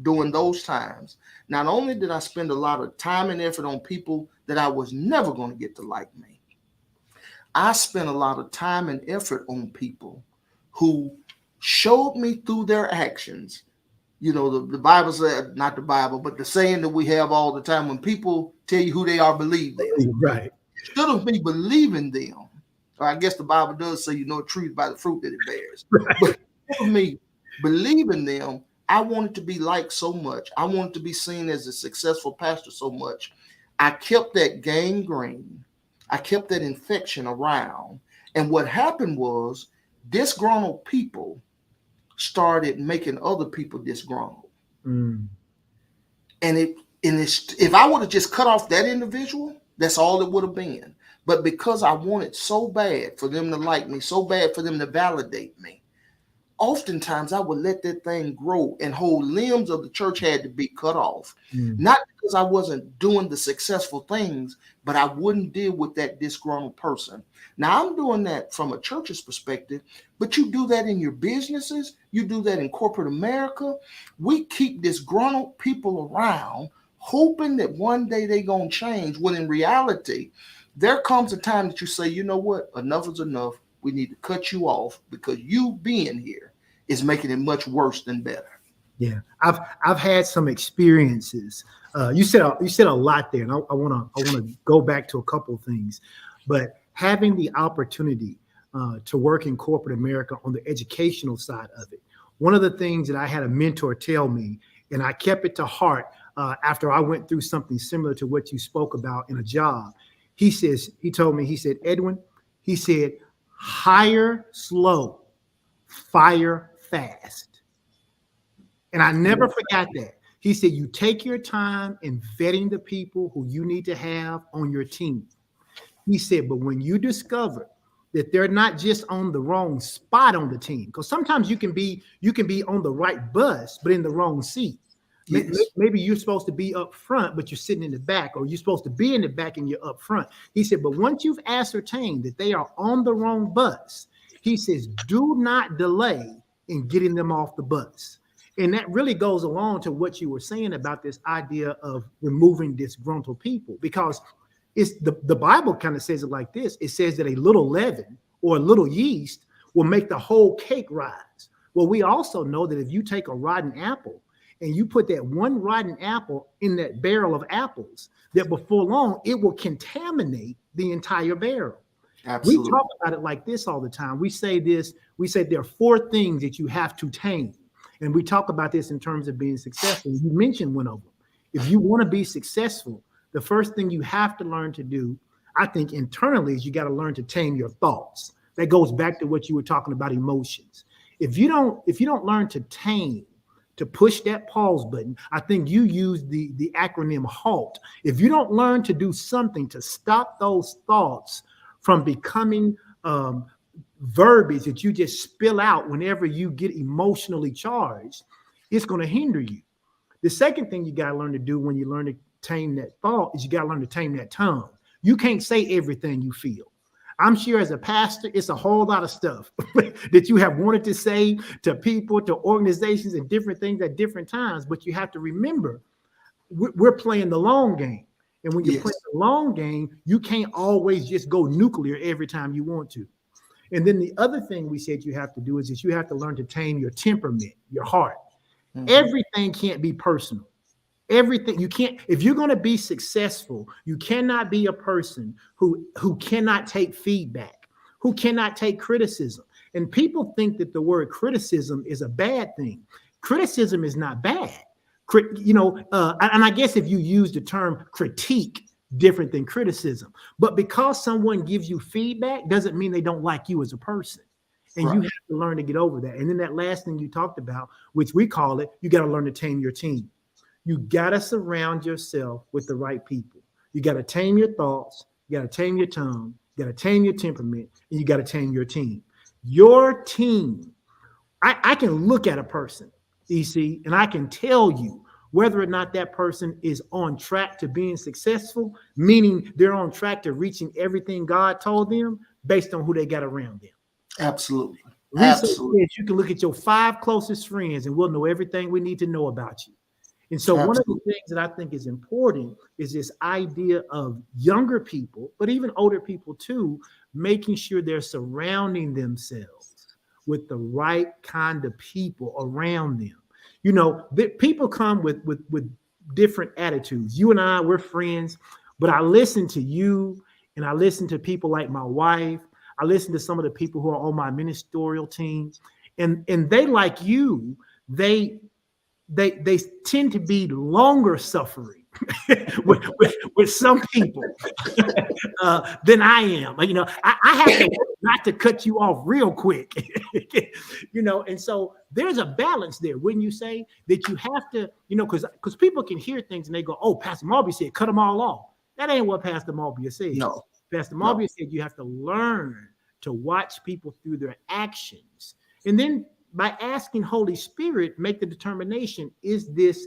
during those times, not only did I spend a lot of time and effort on people that I was never going to get to like me, I spent a lot of time and effort on people who showed me through their actions. You know, the Bible said, not the Bible, but the saying that we have all the time, when people tell you who they are, believe them. Right. Instead of me believing them, or I guess the Bible does say you know a tree by the fruit that it bears. Right. But instead of me believing them, I wanted to be liked so much. I wanted to be seen as a successful pastor so much. I kept that gangrene. I kept that infection around. And what happened was disgruntled people started making other people disgruntled. Mm. And if I would have just cut off that individual, that's all it would have been. But because I wanted so bad for them to like me, so bad for them to validate me, oftentimes I would let that thing grow, and whole limbs of the church had to be cut off. Mm. Not because I wasn't doing the successful things, but I wouldn't deal with that disgruntled person. Now I'm doing that from a church's perspective, but you do that in your businesses, you do that in corporate America. We keep disgruntled people around, hoping that one day they're going to change, when in reality, there comes a time that you say, you know what, enough is enough. We need to cut you off because you being here is making it much worse than better. Yeah, I've had some experiences. You said a lot there, and I wanna go back to a couple of things. But having the opportunity to work in corporate America on the educational side of it, one of the things that I had a mentor tell me, and I kept it to heart after I went through something similar to what you spoke about in a job. He told me, Edwin, he said, hire slow, fire fast. And I never forgot that. He said, you take your time in vetting the people who you need to have on your team. He said, but when you discover that they're not just on the wrong spot on the team, because sometimes you can be on the right bus, but in the wrong seat. Yes. Maybe you're supposed to be up front, but you're sitting in the back, or you're supposed to be in the back and you're up front. He said, but once you've ascertained that they are on the wrong bus, he says, do not delay in getting them off the bus. And that really goes along to what you were saying about this idea of removing disgruntled people, because it's the Bible kind of says it like this. It says that a little leaven or a little yeast will make the whole cake rise. Well, we also know that if you take a rotten apple and you put that one rotten apple in that barrel of apples, that before long, it will contaminate the entire barrel. Absolutely. We talk about it like this all the time. We say there are 4 things that you have to tame. And we talk about this in terms of being successful. You mentioned one of them. If you want to be successful, the first thing you have to learn to do, I think internally, is you got to learn to tame your thoughts. That goes back to what you were talking about, emotions. If you don't learn to tame, to push that pause button, I think you use the acronym HALT. If you don't learn to do something to stop those thoughts from becoming verbiage that you just spill out whenever you get emotionally charged, it's going to hinder you. The second thing you got to learn to do when you learn to tame that thought is you got to learn to tame that tongue. You can't say everything you feel. I'm sure as a pastor, it's a whole lot of stuff that you have wanted to say to people, to organizations, and different things at different times. But you have to remember, we're playing the long game. And when you're playing the long game, you can't always just go nuclear every time you want to. And then the other thing we said you have to do is you have to learn to tame your temperament, your heart. Mm-hmm. Everything can't be personal. Everything you can't. If you're going to be successful, you cannot be a person who cannot take feedback, who cannot take criticism. And people think that the word criticism is a bad thing. Criticism is not bad. And I guess if you use the term critique, different than criticism, but because someone gives you feedback doesn't mean they don't like you as a person. And you have to learn to get over that. And then that last thing you talked about, which we call it, you got to learn to tame your team. You got to surround yourself with the right people. You got to tame your thoughts. You got to tame your tongue. You got to tame your temperament, and you got to tame your team. Your team. I can look at a person, EC, and I can tell you whether or not that person is on track to being successful, meaning they're on track to reaching everything God told them based on who they got around them. Absolutely. Research Absolutely. says you can look at your 5 closest friends and we'll know everything we need to know about you. And so one of the Absolutely. things that I think is important is this idea of younger people, but even older people too, making sure they're surrounding themselves with the right kind of people around them. You know, people come with different attitudes. You and I, we're friends, but I listen to you and I listen to people like my wife. I listen to some of the people who are on my ministerial team, and they like you, they tend to be longer suffering with some people than I am. You know, I have to not to cut you off real quick. You know, and so there's a balance there. Wouldn't you say that you have to, you know, because people can hear things and they go, oh, Pastor Maltbia said cut them all off. That ain't what Pastor Maltbia said. No. Pastor No. Maltbia said you have to learn to watch people through their actions. And then by asking Holy Spirit, make the determination, is this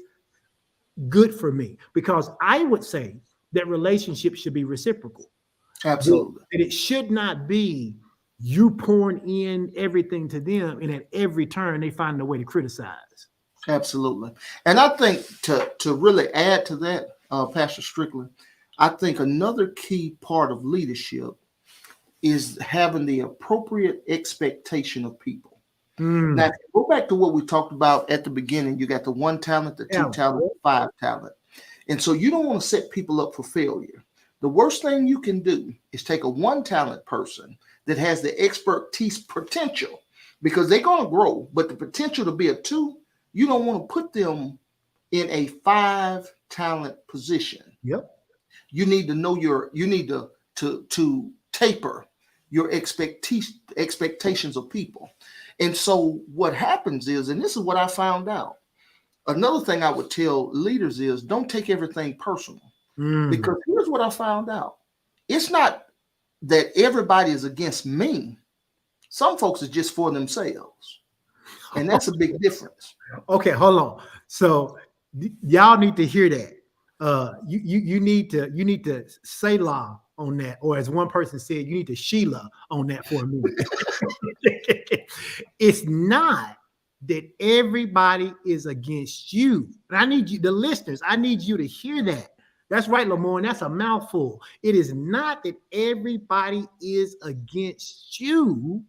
good for me? Because I would say that relationships should be reciprocal. Absolutely. That it should not be you pouring in everything to them and at every turn they find a way to criticize. Absolutely. And I think to really add to that, Pastor Strickland, I think another key part of leadership is having the appropriate expectation of people. Now, if you go back to what we talked about at the beginning, you got the 1 talent, the 2 talent, the 5 talent. And so you don't want to set people up for failure. The worst thing you can do is take a 1 talent person that has the expertise potential, because they're going to grow, but the potential to be a 2, you don't want to put them in a 5 talent position. Yep. You need to know you need to taper your expectations of people. And so what happens is, and this is what I found out, another thing I would tell leaders is don't take everything personal. Because here's what I found out. It's not that everybody is against me. Some folks are just for themselves. And that's a big difference. Okay, hold on. So y'all need to hear that. You need to say la on that, or as one person said, you need to Sheila on that for a minute. It's not that everybody is against you. And I need you, the listeners, I need you to hear that. That's right, Lamorne. That's a mouthful. It is not that everybody is against you.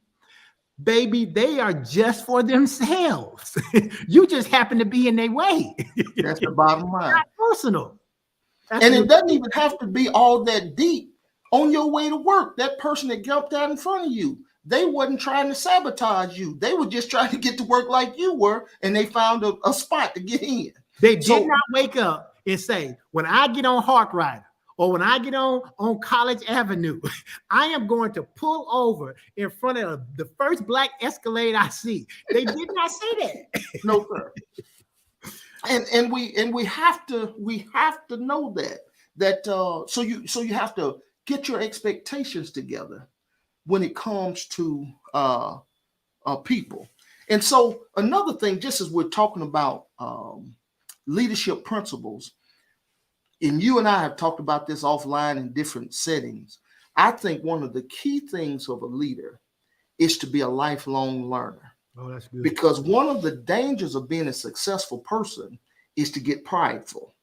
Baby, they are just for themselves. You just happen to be in their way. That's the bottom line. Not personal. And it doesn't even have to be all that deep. On your way to work, that person that jumped out in front of you, they wasn't trying to sabotage you. They were just trying to get to work like you were, and they found a spot to get in. They did not wake up and say, when I get on Hawk Rider or when I get on College Avenue, I am going to pull over in front of the first black Escalade I see. They did not say that. No, sir. And we have to know that so you have to get your expectations together when it comes to people. And so another thing, just as we're talking about leadership principles, and you and I have talked about this offline in different settings, I think one of the key things of a leader is to be a lifelong learner. Oh, that's good. Because one of the dangers of being a successful person is to get prideful.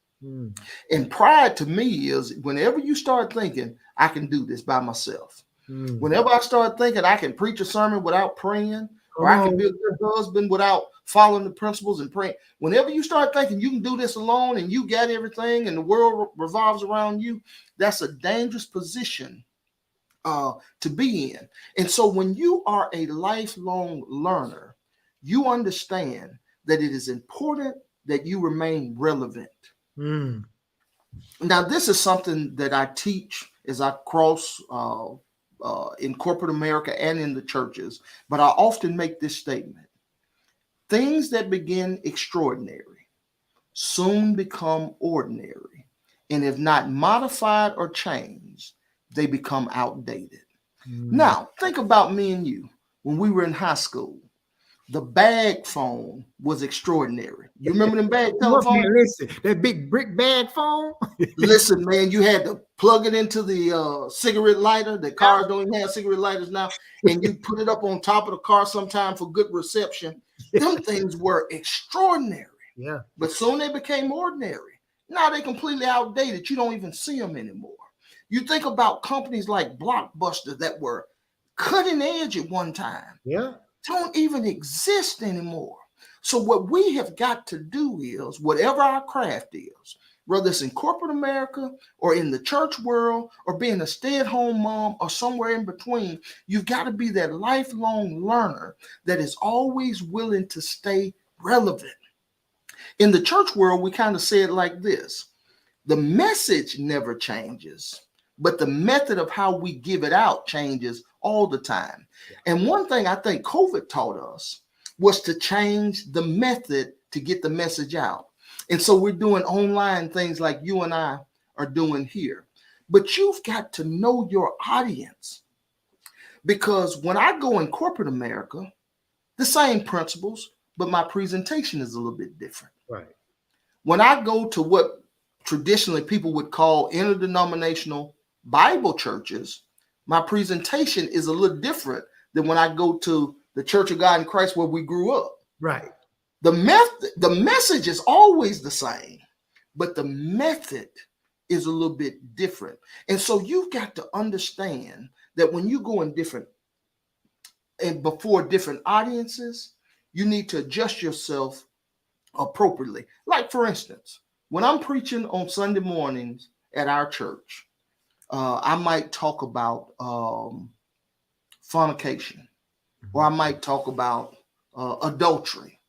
And pride to me is whenever you start thinking, I can do this by myself. Whenever I start thinking I can preach a sermon without praying, or I can be a good husband without following the principles and praying. Whenever you start thinking you can do this alone and you got everything and the world revolves around you, that's a dangerous position to be in. And so when you are a lifelong learner, you understand that it is important that you remain relevant. Now, this is something that I teach as I cross in corporate America and in the churches, but I often make this statement. Things that begin extraordinary soon become ordinary, and if not modified or changed, they become outdated. Now, think about me and you when we were in high school. the bag phone was extraordinary. You remember them bag Look, telephones? man, listen, that big brick bag phone. Listen, man, you had to plug it into the cigarette lighter. The cars don't even have cigarette lighters now, and you put it up on top of the car sometime for good reception. Them things were extraordinary. Yeah. But soon they became ordinary. Now they're completely outdated. You don't even see them anymore. You think about companies like Blockbuster that were cutting edge at one time, Yeah. don't even exist anymore. So what we have got to do is, whatever our craft is, whether it's in corporate America or in the church world or being a stay-at-home mom or somewhere in between, you've got to be that lifelong learner that is always willing to stay relevant. In the church world, we kind of say it like this: the message never changes, but the method of how we give it out changes all the time. And one thing I think COVID taught us was to change the method to get the message out. And so we're doing online things like you and I are doing here. But you've got to know your audience, because when I go in corporate America, the same principles, but my presentation is a little bit different. Right. When I go to what traditionally people would call interdenominational Bible churches, my presentation is a little different than when I go to the Church of God in Christ where we grew up. Right. The message is always the same, but the method is a little bit different. And so you've got to understand that when you go in different and before different audiences, you need to adjust yourself appropriately. Like, for instance, when I'm preaching on Sunday mornings at our church, I might talk about fornication, or I might talk about adultery.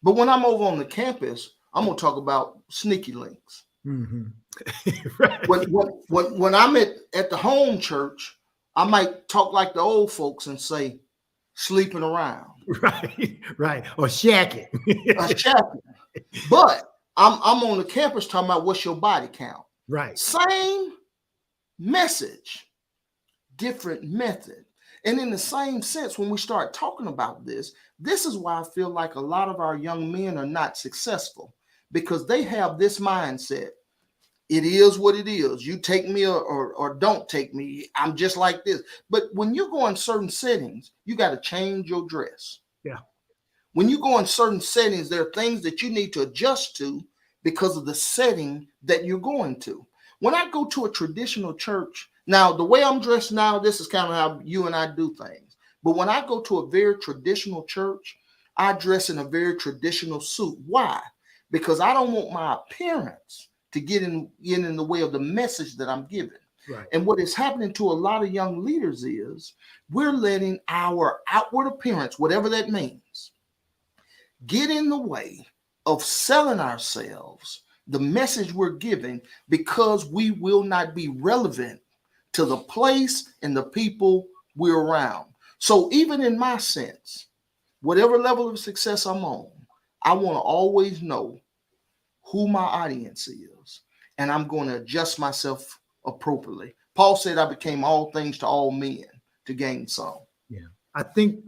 But when I'm over on the campus, I'm going to talk about sneaky links. Mm-hmm. Right. When I'm at the home church, I might talk like the old folks and say, sleeping around. Right. Right. Or shacking. Shacking. But I'm on the campus talking about what's your body count. Right. Same message, different method. And in the same sense, when we start talking about this is why I feel like a lot of our young men are not successful, because they have this mindset. It is what it is. You take me or don't take me. I'm just like this. But when you go in certain settings, you got to change your dress. Yeah. When you go in certain settings, there are things that you need to adjust to because of the setting that you're going to. When I go to a traditional church, now the way I'm dressed now, this is kind of how you and I do things. But when I go to a very traditional church, I dress in a very traditional suit. Why? Because I don't want my appearance to get in the way of the message that I'm giving. Right. And what is happening to a lot of young leaders is we're letting our outward appearance, whatever that means, get in the way of selling ourselves, the message we're giving, because we will not be relevant to the place and the people we're around. So even in my sense, whatever level of success I'm on, I want to always know who my audience is, and I'm going to adjust myself appropriately. Paul said, I became all things to all men to gain some. Yeah. I think,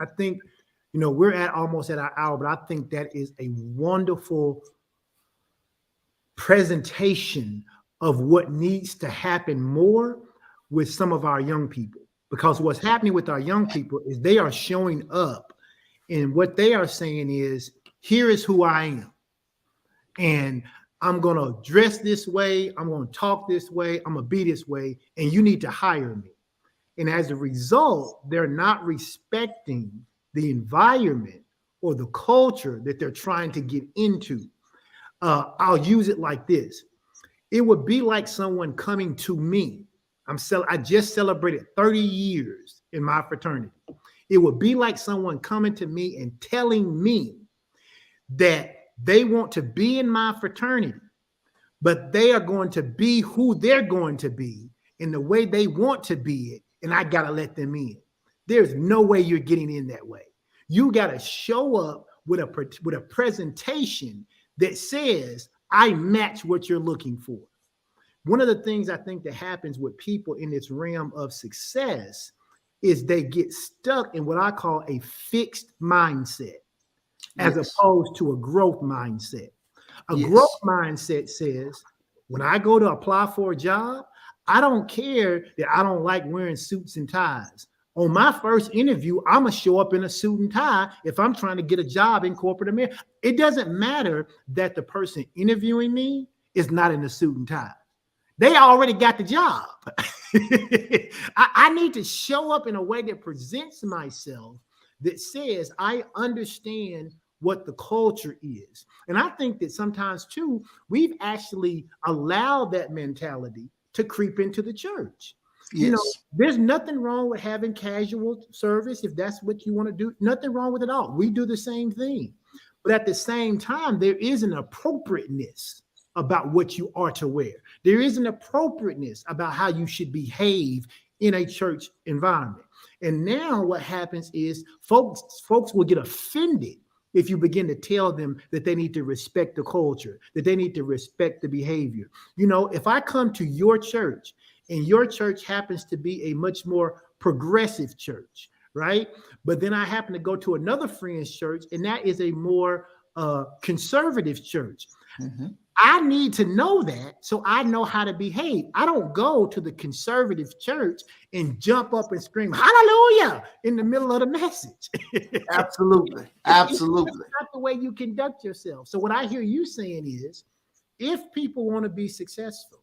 we're almost at our hour, but I think that is a wonderful presentation of what needs to happen more with some of our young people. Because what's happening with our young people is they are showing up, and what they are saying is, here is who I am. And I'm going to dress this way. I'm going to talk this way. I'm going to be this way. And you need to hire me. And as a result, they're not respecting the environment or the culture that they're trying to get into. I'll use it like this. It would be like someone coming to me. I just celebrated 30 years in my fraternity. It would be like someone coming to me and telling me that they want to be in my fraternity, but they are going to be who they're going to be in the way they want to be it, and I got to let them in. There's no way you're getting in that way. You got to show up with a presentation that says, I match what you're looking for. One of the things I think that happens with people in this realm of success is they get stuck in what I call a fixed mindset. as Yes. opposed to a growth mindset. A growth Yes. mindset says, when I go to apply for a job, I don't care that I don't like wearing suits and ties. On my first interview, I'm going to show up in a suit and tie if I'm trying to get a job in corporate America. It doesn't matter that the person interviewing me is not in a suit and tie. They already got the job. I need to show up in a way that presents myself that says I understand what the culture is. And I think that sometimes too, we've actually allowed that mentality to creep into the church. You know, Yes. there's nothing wrong with having casual service if that's what you want to do. Nothing wrong with it all. We do the same thing. But at the same time, there is an appropriateness about what you are to wear. There is an appropriateness about how you should behave in a church environment. And now what happens is folks will get offended if you begin to tell them that they need to respect the culture, that they need to respect the behavior. You know, if I come to your church and your church happens to be a much more progressive church, right? But then I happen to go to another friend's church and that is a more conservative church. Mm-hmm. I need to know that so I know how to behave. I don't go to the conservative church and jump up and scream hallelujah in the middle of the message. Absolutely. Absolutely. That's not the way you conduct yourself. So what I hear you saying is if people want to be successful,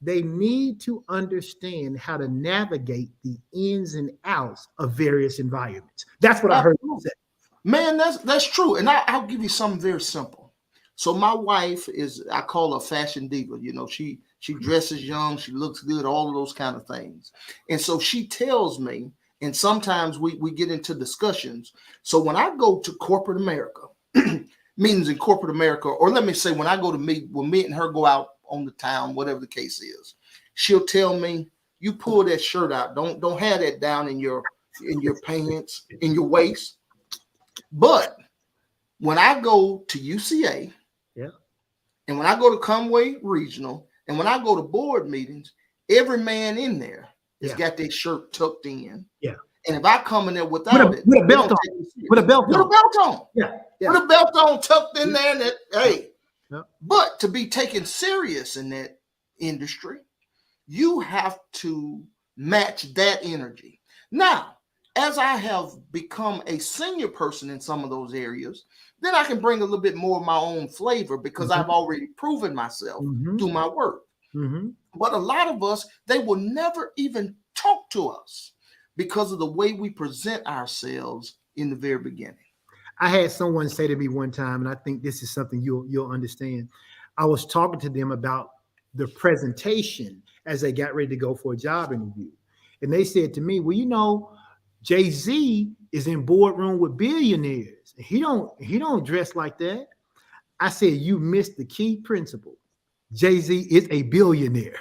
they need to understand how to navigate the ins and outs of various environments. That's what I heard you say. Man, that's true. And I'll give you something very simple. So my wife is, I call her fashion diva. You know, she dresses young, she looks good, all of those kind of things. And so she tells me, and sometimes we get into discussions. So when I go to corporate America, meetings in corporate America, or let me say when I go to meet, when me and her go out on the town, whatever the case is, she'll tell me, you pull that shirt out. Don't have that down in your pants, in your waist. But when I go to UCA, Yeah. and when I go to Conway Regional, and when I go to board meetings, every man in there has got their shirt tucked in. Yeah. And if I come in there without it, with a belt on, with a belt on, yeah, yeah. with a belt on, tucked in there, and that, hey. Yeah. But to be taken serious in that industry, you have to match that energy. Now, as I have become a senior person in some of those areas, then I can bring a little bit more of my own flavor because I've already proven myself through my work. But a lot of us, they will never even talk to us because of the way we present ourselves in the very beginning. I had someone say to me one time, and I think this is something you'll understand. I was talking to them about the presentation as they got ready to go for a job interview. And they said to me, well, you know, Jay-Z is in boardroom with billionaires. He don't dress like that. I said, you missed the key principle. Jay-Z is a billionaire.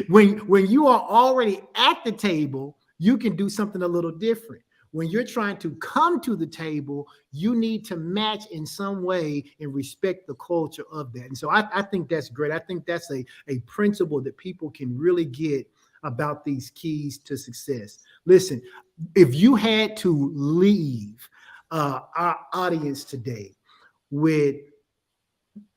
when you are already at the table, you can do something a little different. When you're trying to come to the table, you need to match in some way and respect the culture of that. And so I think that's great. I think that's a principle that people can really get about these keys to success. Listen, if you had to leave our audience today with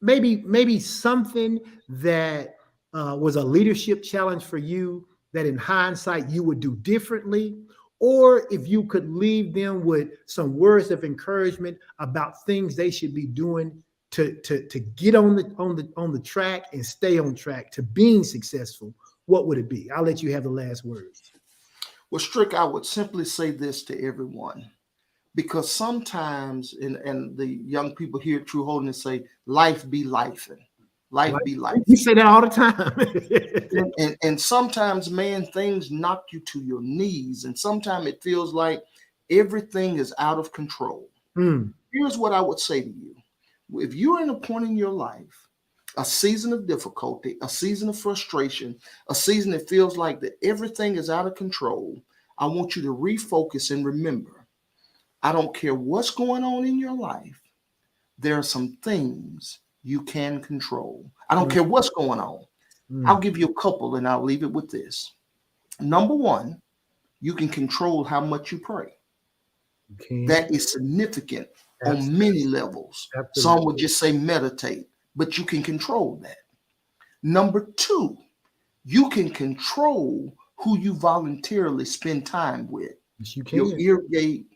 maybe something that was a leadership challenge for you that in hindsight you would do differently, or if you could leave them with some words of encouragement about things they should be doing to get on the track and stay on track to being successful, what would it be? I'll let you have the last words. Well, Strick, I would simply say this to everyone, because sometimes, and the young people here at True Holiness say, life be life, and life be life. You say that all the time. and sometimes, man, things knock you to your knees, and sometimes it feels like everything is out of control. Here's what I would say to you. If you're in a point in your life, a season of difficulty, a season of frustration, a season that feels like that everything is out of control, I want you to refocus and remember, I don't care what's going on in your life, there are some things you can control. I don't care what's going on. I'll give you a couple and I'll leave it with this. Number one, you can control how much you pray. Okay. That is significant Abs- on many levels. Absolutely. Some would just say meditate, but you can control that. Number two, you can control who you voluntarily spend time with, Yes, you your can. ear gate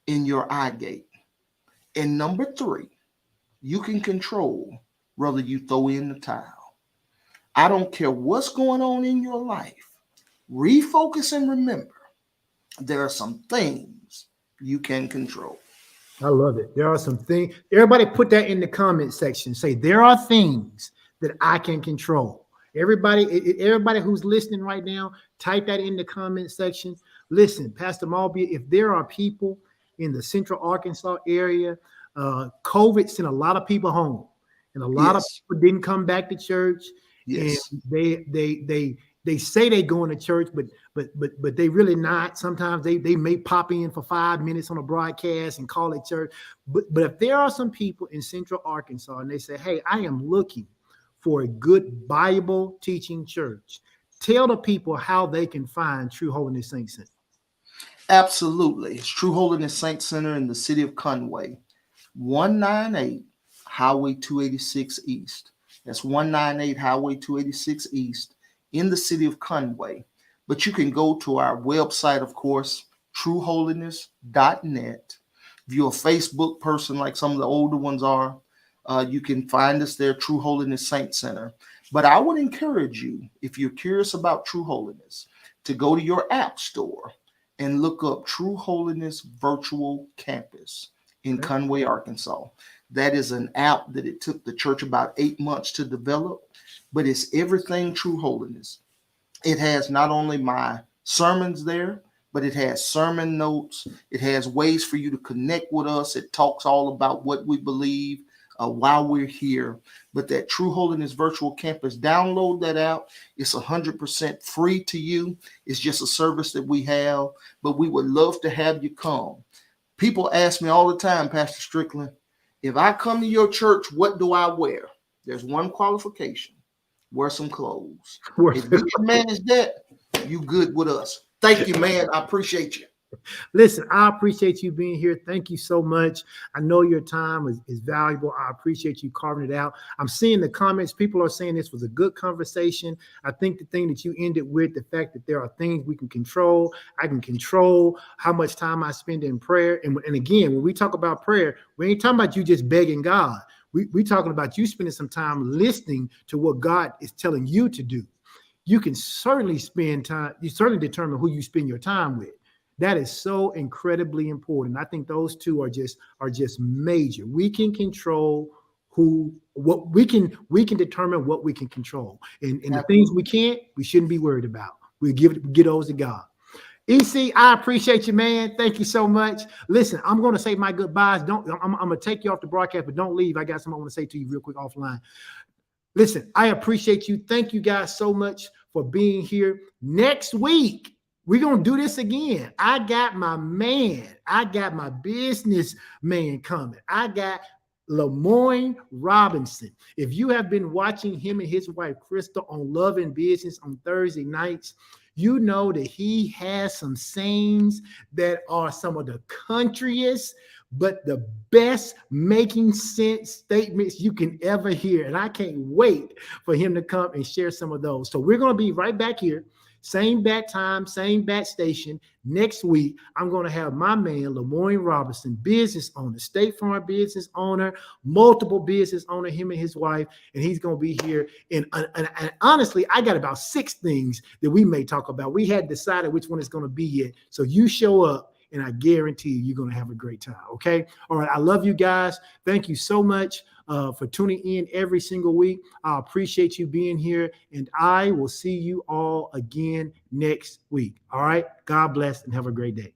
and your eye gate. And number three, you can control whether you throw in the towel. I don't care what's going on in your life. Refocus and remember there are some things you can control. I love it. There are some things. Everybody put that in the comment section. Say there are things that I can control. Everybody who's listening right now, type that in the comment section. Listen, Pastor Maltbia, if there are people in the Central Arkansas area, COVID sent a lot of people home, and a lot of Yes, people didn't come back to church, and yes, they say they going to church, but they really not. Sometimes they may pop in for 5 minutes on a broadcast and call it church. But if there are some people in Central Arkansas and they say, hey, I am looking for a good Bible teaching church, tell the people how they can find True Holiness Saint Center. absolutely. It's True Holiness Saint Center in the city of Conway, 198 Highway 286 East. That's 198 Highway 286 East in the city of Conway. But you can go to our website, of course, trueholiness.net. If you're a Facebook person like some of the older ones are, you can find us there, True Holiness Saint Center. But I would encourage you, if you're curious about True Holiness, to go to your app store and look up True Holiness Virtual Campus in Okay. Conway, Arkansas. That is an app that it took the church about 8 months to develop, but it's everything True Holiness. It has not only my sermons there, but it has sermon notes. It has ways for you to connect with us. It talks all about what we believe while we're here. But that True Holiness Virtual Campus, download that app. It's 100% free to you. It's just a service that we have, but we would love to have you come. People ask me all the time, Pastor Strickland, if I come to your church, what do I wear? There's one qualification: wear some clothes. If you can manage that, you good with us. Thank you, man. I appreciate you. Listen, I appreciate you being here. Thank you so much. I know your time is valuable. I appreciate you carving it out. I'm seeing the comments. People are saying this was a good conversation. I think the thing that you ended with, the fact that there are things we can control. I can control how much time I spend in prayer. And again, when we talk about prayer, we ain't talking about you just begging God. We talking about you spending some time listening to what God is telling you to do. You can certainly spend time. You certainly determine who you spend your time with. That is so incredibly important. I think those two are just major. We can control what we can determine what we can control. And the things we can't, we shouldn't be worried about. We give those to God. EC, I appreciate you, man. Thank you so much. Listen, I'm going to say my goodbyes. I'm going to take you off the broadcast, but don't leave. I got something I want to say to you real quick offline. Listen, I appreciate you. Thank you guys so much for being here. Next week, we're going to do this again. I got my business man coming. I got Lemoyne Robinson. If you have been watching him and his wife, Crystal, on Love and Business on Thursday nights, you know that he has some sayings that are some of the countryest, but the best making sense statements you can ever hear. And I can't wait for him to come and share some of those. So we're going to be right back here. Same bat time, same bat station. Next week, I'm going to have my man, Lemoyne Robinson, business owner, State Farm business owner, multiple business owner, him and his wife, and he's going to be here. And honestly, I got about 6 things that we may talk about. We hadn't decided which one it's going to be yet. So you show up, and I guarantee you're going to have a great time, okay? All right, I love you guys. Thank you so much for tuning in every single week. I appreciate you being here, and I will see you all again next week. All right? God bless and have a great day.